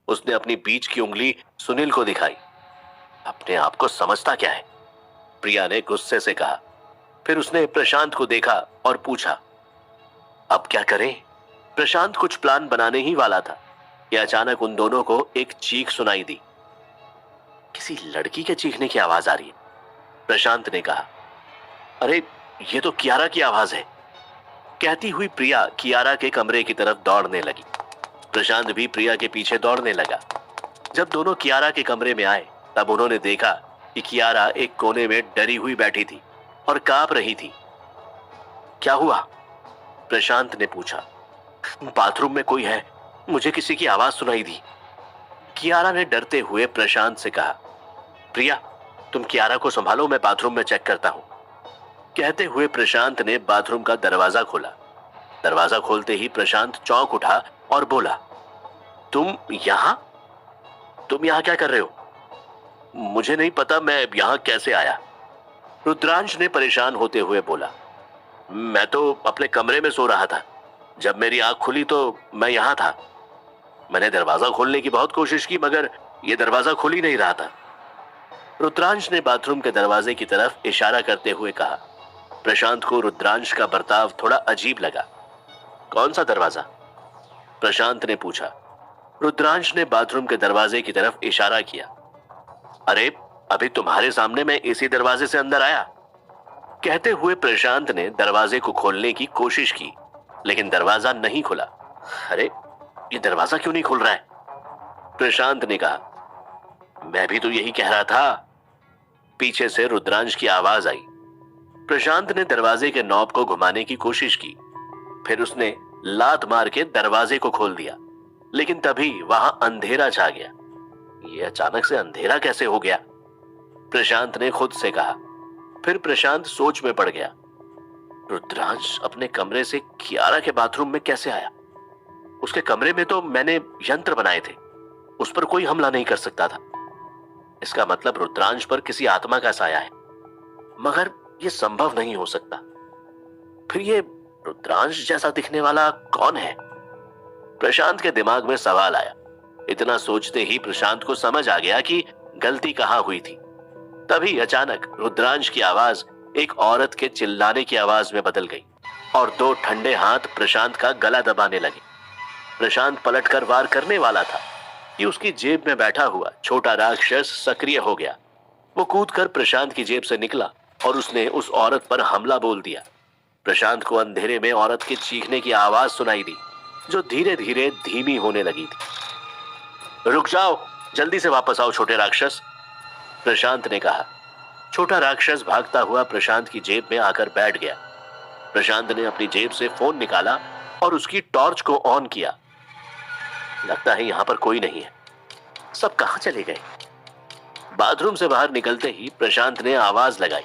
उसने अपनी बीच की उंगली सुनील को दिखाई। अपने आप को समझता क्या है, प्रिया ने गुस्से से कहा। फिर उसने प्रशांत को देखा और पूछा, अब क्या करें? प्रशांत कुछ प्लान बनाने ही वाला था कि अचानक उन दोनों को एक चीख सुनाई दी। किसी लड़की के चीखने की आवाज आ रही है, प्रशांत ने कहा। अरे ये तो कियारा की आवाज है, कहती हुई प्रिया कियारा के कमरे की तरफ दौड़ने लगी। प्रशांत भी प्रिया के पीछे दौड़ने लगा। जब दोनों कियारा के कमरे में आए तब उन्होंने देखा कि कियारा एक कोने में डरी हुई बैठी थी और कांप रही थी। क्या हुआ? प्रशांत ने पूछा। बाथरूम में कोई है, मुझे किसी की आवाज सुनाई दी, कियारा ने डरते हुए प्रशांत से कहा। प्रिया, तुम कियारा को संभालो, मैं बाथरूम में चेक करता हूं, कहते हुए प्रशांत ने बाथरूम का दरवाजा खोला। दरवाजा खोलते ही प्रशांत चौंक उठा और बोला, तुम यहां क्या कर रहे हो? मुझे नहीं पता मैं यहां कैसे आया, रुद्रांश ने परेशान होते हुए बोला। मैं तो अपने कमरे में सो रहा था, जब मेरी आंख खुली तो मैं यहां था। मैंने दरवाजा खोलने की बहुत कोशिश की मगर यह दरवाजा खुल ही नहीं रहा था, रुद्रांश ने बाथरूम के दरवाजे की तरफ इशारा करते हुए कहा। प्रशांत को रुद्रांश का बर्ताव थोड़ा अजीब लगा। कौन सा दरवाजा? प्रशांत ने पूछा। रुद्रांश ने बाथरूम के दरवाजे की तरफ इशारा किया। अरे अभी तुम्हारे सामने मैं इसी दरवाजे से अंदर आया, कहते हुए प्रशांत ने दरवाजे को खोलने की कोशिश की लेकिन दरवाजा नहीं खुला। अरे ये दरवाजा क्यों नहीं खुल रहा है? प्रशांत ने कहा। मैं भी तो यही कह रहा था, पीछे से रुद्रांश की आवाज आई। प्रशांत ने दरवाजे के नॉब को घुमाने की कोशिश की, फिर उसने लात मार के दरवाजे को खोल दिया, लेकिन तभी वहां अंधेरा छा गया। ये अचानक से अंधेरा कैसे हो गया? प्रशांत ने खुद से कहा। फिर प्रशांत सोच में पड़ गया। रुद्रांश अपने कमरे से कियारा के बाथरूम में कैसे आया? उसके कमरे में तो मैंने यंत्र बनाए थे, उस पर कोई हमला नहीं कर सकता था। इसका मतलब रुद्रांश पर किसी आत्मा का साया है, मगर यह संभव नहीं हो सकता। फिर ये रुद्रांश जैसा दिखने वाला कौन है? प्रशांत के दिमाग में सवाल आया। इतना सोचते ही प्रशांत को समझ आ गया कि गलती कहां हुई थी। तभी अचानक रुद्रांश की आवाज एक औरत के चिल्लाने की आवाज में बदल गई और दो ठंडे हाथ प्रशांत का गला दबाने लगे। प्रशांत पलटकर वार करने वाला था कि उसकी जेब में बैठा हुआ छोटा राक्षस सक्रिय हो गया। वो कूदकर प्रशांत की जेब से निकला और उसने उस औरत पर हमला बोल दिया। प्रशांत को अंधेरे में औरत के चीखने की आवाज सुनाई दी, जो धीरे धीरे धीमी होने लगी थी। रुक जाओ, जल्दी से वापस आओ छोटे राक्षस, प्रशांत ने कहा। छोटा राक्षस भागता हुआ प्रशांत की जेब में आकर बैठ गया। प्रशांत ने अपनी जेब से फोन निकाला और उसकी टॉर्च को ऑन किया। लगता है यहां पर कोई नहीं है, सब कहां चले गए? बाथरूम से बाहर निकलते ही प्रशांत ने आवाज लगाई,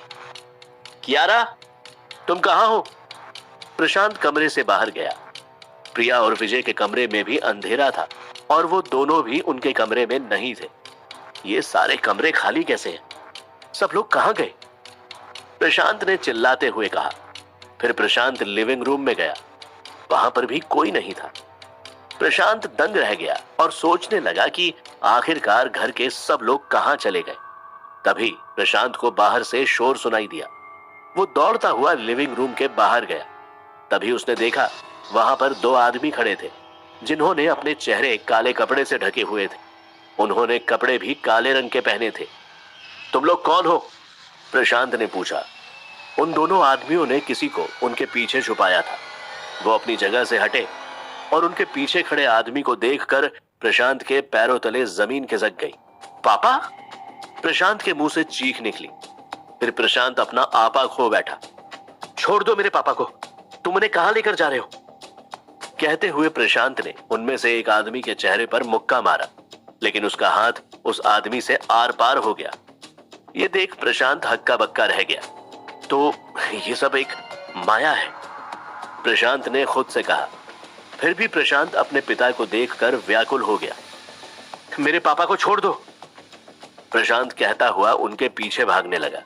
कियारा, तुम कहां हो? प्रशांत कमरे से बाहर गया। प्रिया और विजय के कमरे में भी अंधेरा था और वो दोनों भी उनके कमरे में नहीं थे। ये सारे कमरे खाली कैसे हैं? सब लोग कहां गए? प्रशांत ने चिल्लाते हुए कहा। फिर प्रशांत लिविंग रूम में गया, वहां पर भी कोई नहीं था। प्रशांत दंग रह गया और सोचने लगा कि आखिरकार घर के सब लोग कहां चले गए। तभी प्रशांत को बाहर से शोर सुनाई दिया। वो दौड़ता हुआ लिविंग रूम के बाहर गया। तभी उसने देखा वहां पर दो आदमी खड़े थे जिन्होंने अपने चेहरे काले कपड़े से ढके हुए थे। उन्होंने कपड़े भी काले रंग के पहने थे। तुम लोग कौन हो? प्रशांत ने पूछा। उन दोनों आदमियों ने किसी को उनके पीछे छुपाया था। वो अपनी जगह से हटे और उनके पीछे खड़े आदमी को देखकर प्रशांत के पैरों तले जमीन खिसक गई। पापा? प्रशांत के मुंह से चीख निकली। फिर प्रशांत अपना आपा खो बैठा। छोड़ दो मेरे पापा को, तुम उन्हें कहां लेकर जा रहे हो? कहते हुए प्रशांत ने उनमें से एक आदमी के चेहरे पर मुक्का मारा, लेकिन उसका हाथ उस आदमी से आर पार हो गया। ये देख प्रशांत हक्का बक्का रह गया। तो ये सब एक माया है, प्रशांत ने खुद से कहा। फिर भी प्रशांत अपने पिता को देखकर व्याकुल हो गया। मेरे पापा को छोड़ दो, प्रशांत कहता हुआ उनके पीछे भागने लगा।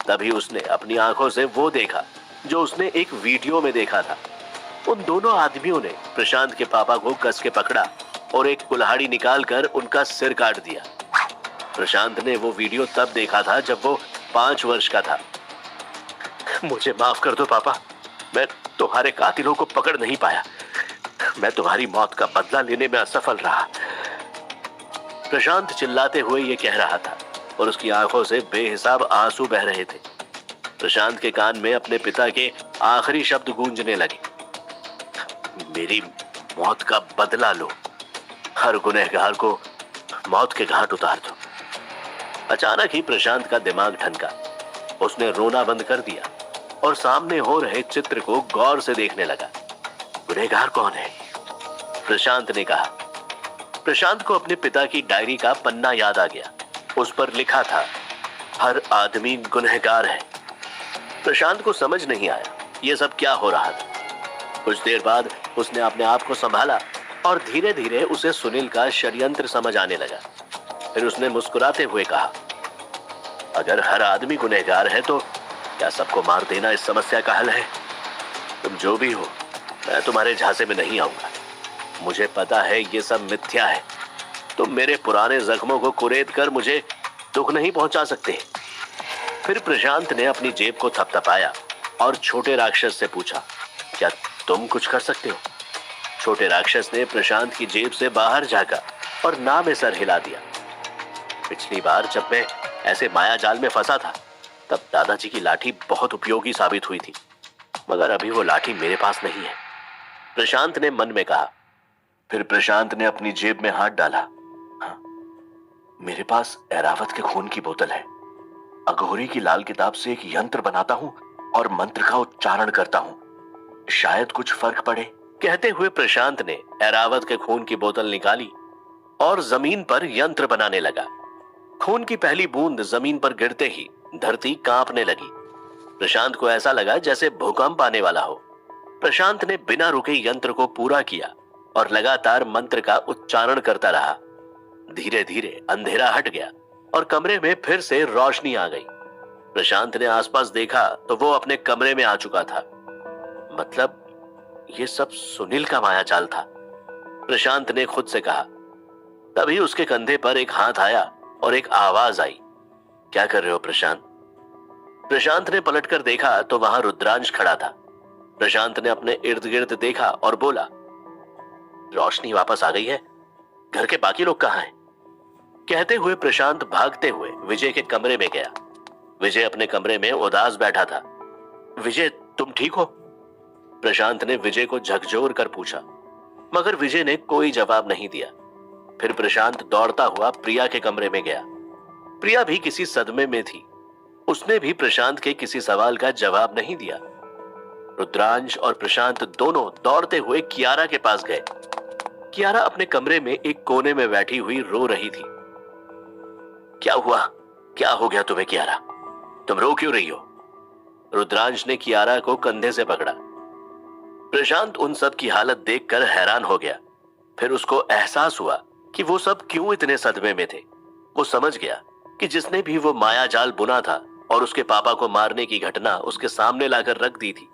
तभी उसने अपनी आंखों से वो देखा जो उसने एक वीडियो में देखा था। उन दोनों आदमियों ने प्रशांत के पापा को कस के पकड़ा और एक कुल्हाड़ी निकालकर उनका सिर काट दिया। प्रशांत ने वो वीडियो तब देखा था जब वो 5 वर्ष का था। मुझे माफ कर दो पापा, मैं तुम्हारे कातिलों को पकड़ नहीं पाया। मैं तुम्हारी मौत का बदला लेने में असफल रहा। प्रशांत चिल्लाते हुए ये कह रहा था और उसकी आंखों से बेहिसाब आंसू बह रहे थे। प्रशांत के कान में अपने पिता के आखिरी शब्द गूंजने लगे, मेरी मौत का बदला लो, हर गुनहगार को मौत के घाट उतार दो। अचानक ही प्रशांत का दिमाग ठनका। उसने रोना बंद कर दिया और सामने हो रहे चित्र को गौर से देखने लगा। गुनहगार कौन है? प्रशांत ने कहा। प्रशांत को अपने पिता की डायरी का पन्ना याद आ गया। उस पर लिखा था, हर आदमी गुनहगार है। प्रशांत को समझ नहीं आया ये सब क्या हो रहा था। कुछ देर बाद उसने अपने आप को संभाला और धीरे धीरे उसे सुनील का षड्यंत्र समझ आने लगा। फिर उसने मुस्कुराते हुए कहा, अगर हर आदमी गुनहगार है तो क्या सबको मार देना इस समस्या का हल है? तुम जो भी हो, मैं तुम्हारे झांसे में नहीं आऊंगा। मुझे पता है ये सब मिथ्या है। तुम मेरे पुराने जख्मों को कुरेद कर मुझे दुख नहीं पहुंचा सकते। फिर प्रशांत ने अपनी जेब को थपथपाया और छोटे राक्षस से पूछा, क्या तुम कुछ कर सकते हो? छोटे राक्षस ने प्रशांत की जेब से बाहर झांका और ना में सर हिला दिया। पिछली बार जब मैं ऐसे माया जाल में फंसा था तब दादाजी की लाठी बहुत उपयोगी साबित हुई थी, मगर अभी वो लाठी मेरे पास नहीं है, प्रशांत ने मन में कहा। फिर प्रशांत ने अपनी जेब में हाथ डाला। हाँ, मेरे पास ऐरावत के खून की बोतल है। अघोरी की लाल किताब से एक यंत्र बनाता हूं और मंत्र का उच्चारण करता हूं, शायद कुछ फर्क पड़े। कहते हुए प्रशांत ने ऐरावत के खून की बोतल निकाली और जमीन पर यंत्र बनाने लगा। खून की पहली बूंद जमीन पर गिरते ही धरती कांपने लगी। प्रशांत को ऐसा लगा जैसे भूकंप आने वाला हो। प्रशांत ने बिना रुके यंत्र को पूरा किया और लगातार मंत्र का उच्चारण करता रहा। धीरे धीरे अंधेरा हट गया और कमरे में फिर से रोशनी आ गई। प्रशांत ने आसपास देखा तो वो अपने कमरे में आ चुका था। मतलब ये सब सुनील का माया जाल था, प्रशांत ने खुद से कहा। तभी उसके कंधे पर एक हाथ आया और एक आवाज आई, क्या कर रहे हो प्रशांत? प्रशांत ने पलटकर देखा तो वहां रुद्रांश खड़ा था। प्रशांत ने अपने इर्द गिर्द देखा और बोला, रोशनी वापस आ गई है, घर के बाकी लोग कहां हैं? कहते हुए प्रशांत भागते हुए विजय के कमरे में गया। विजय अपने कमरे में उदास बैठा था। विजय, तुम ठीक हो? प्रशांत ने विजय को झकझोर कर पूछा, मगर विजय ने कोई जवाब नहीं दिया। फिर प्रशांत दौड़ता हुआ प्रिया के कमरे में गया। प्रिया भी किसी सदमे में थी। उसने भी प्रशांत के किसी सवाल का जवाब नहीं दिया। रुद्रांश और प्रशांत दोनों दौड़ते हुए कियारा के पास गए। कियारा अपने कमरे में एक कोने में बैठी हुई रो रही थी। क्या हुआ? क्या हो गया तुम्हें कियारा? तुम रो क्यों रही हो? रुद्रांश ने कियारा को कंधे से पकड़ा। प्रशांत उन सब की हालत देखकर हैरान हो गया। फिर उसको एहसास हुआ कि वो सब क्यों इतने सदमे में थे। वो समझ गया कि जिसने भी वो माया जाल बुना था और उसके पापा को मारने की घटना उसके सामने लाकर रख दी थी,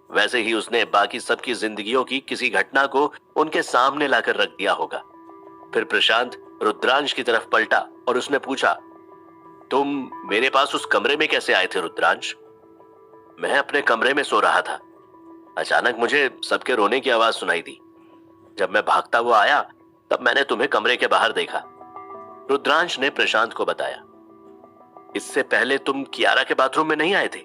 वैसे ही उसने बाकी सबकी जिंदगियों की किसी घटना को उनके सामने लाकर रख दिया होगा। फिर प्रशांत रुद्रांश की तरफ पलटा और उसने पूछा, तुम मेरे पास उस कमरे में कैसे आए थे रुद्रांश? मैं अपने कमरे में सो रहा था। अचानक मुझे सबके रोने की आवाज सुनाई दी। जब मैं भागता हुआ आया तब मैंने तुम्हें कमरे के बाहर देखा, रुद्रांश ने प्रशांत को बताया। इससे पहले तुम कियारा के बाथरूम में नहीं आए थे?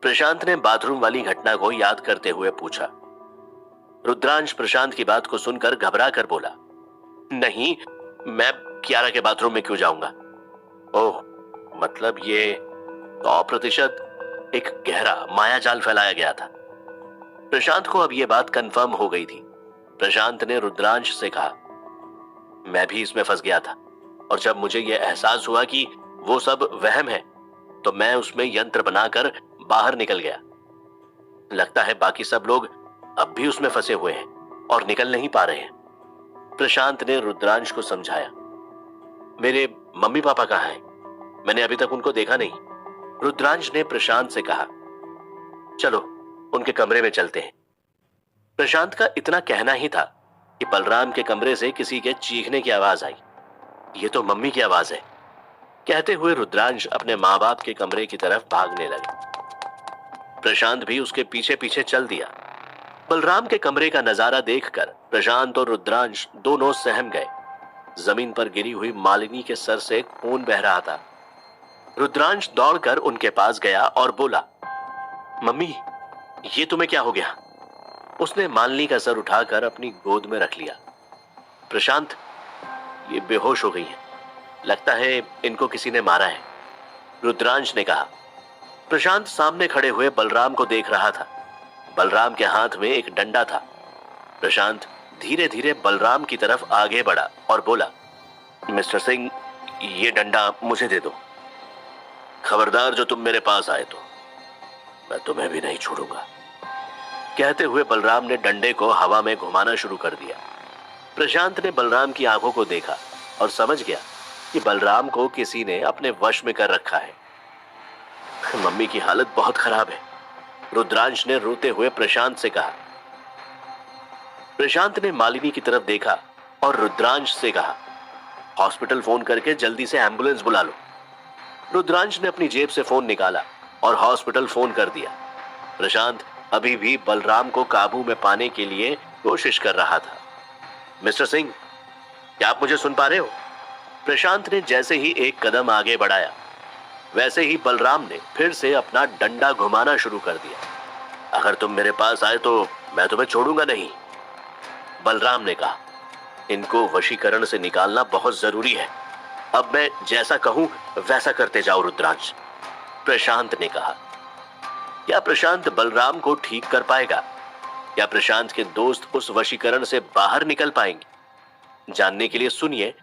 प्रशांत ने बाथरूम वाली घटना को याद करते हुए पूछा। रुद्रांश प्रशांत की बात को सुनकर घबरा कर बोला, नहीं, मैं कियारा के बाथरूम में क्यों जाऊंगा? ओह, मतलब ये 100% एक गहरा माया जाल फैलाया गया था। प्रशांत को अब यह बात कंफर्म हो गई थी। प्रशांत ने रुद्रांश से कहा, मैं भी इसमें फंस गया था और जब मुझे यह एहसास हुआ कि वो सब वहम है तो मैं उसमें यंत्र बनाकर बाहर निकल गया। लगता है बाकी सब लोग अब भी उसमें फंसे हुए हैं और निकल नहीं पा रहे हैं। प्रशांत ने रुद्रांश को समझाया। मेरे मम्मी पापा कहाँ हैं? मैंने अभी तक उनको देखा नहीं। रुद्रांश ने प्रशांत से कहा, चलो उनके कमरे में चलते हैं। प्रशांत का इतना कहना ही था कि बलराम के कमरे से किसी के चीखने की आवाज आई। ये तो मम्मी की आवाज है। कहते हुए रुद्रांश अपने माँ बाप के कमरे की तरफ भागने लगे। प्रशांत भी उसके पीछे पीछे चल दिया। बलराम के कमरे का नजारा देखकर प्रशांत और रुद्रांश दोनों सहम गए। जमीन पर गिरी हुई मालिनी के सर से खून बह रहा था। रुद्रांश दौड़कर उनके पास गया और बोला, मम्मी, ये तुम्हें क्या हो गया? उसने मालिनी का सर उठाकर अपनी गोद में रख लिया। प्रशांत, ये बेहोश हो गई है। लगता है इनको किसी ने मारा है, रुद्रांश ने कहा। प्रशांत सामने खड़े हुए बलराम को देख रहा था। बलराम के हाथ में एक डंडा था। प्रशांत धीरे धीरे बलराम की तरफ आगे बढ़ा और बोला, मिस्टर सिंह, ये डंडा मुझे दे दो। खबरदार जो तुम मेरे पास आए तो मैं तुम्हें भी नहीं छोड़ूंगा। कहते हुए बलराम ने डंडे को हवा में घुमाना शुरू कर दिया। प्रशांत ने बलराम की आंखों को देखा और समझ गया कि बलराम को किसी ने अपने वश में कर रखा है। मम्मी की हालत बहुत खराब है, रुद्रांश ने रोते हुए प्रशांत से कहा। प्रशांत ने मालिनी की तरफ देखा और रुद्रांश से कहा, हॉस्पिटल फोन करके जल्दी से एम्बुलेंस बुला लो। रुद्रांश ने अपनी जेब से फोन निकाला और हॉस्पिटल फोन कर दिया। प्रशांत अभी भी बलराम को काबू में पाने के लिए कोशिश कर रहा था। मिस्टर सिंह, क्या आप मुझे सुन पा रहे हो? प्रशांत ने जैसे ही एक कदम आगे बढ़ाया, वैसे ही बलराम ने फिर से अपना डंडा घुमाना शुरू कर दिया। अगर तुम मेरे पास आए तो मैं तुम्हें छोड़ूंगा नहीं, बलराम ने कहा। इनको वशीकरण से निकालना बहुत जरूरी है। अब मैं जैसा कहूं वैसा करते जाओ रुद्रांश, प्रशांत ने कहा। क्या प्रशांत बलराम को ठीक कर पाएगा? क्या प्रशांत के दोस्त उस वशीकरण से बाहर निकल पाएंगे? जानने के लिए सुनिए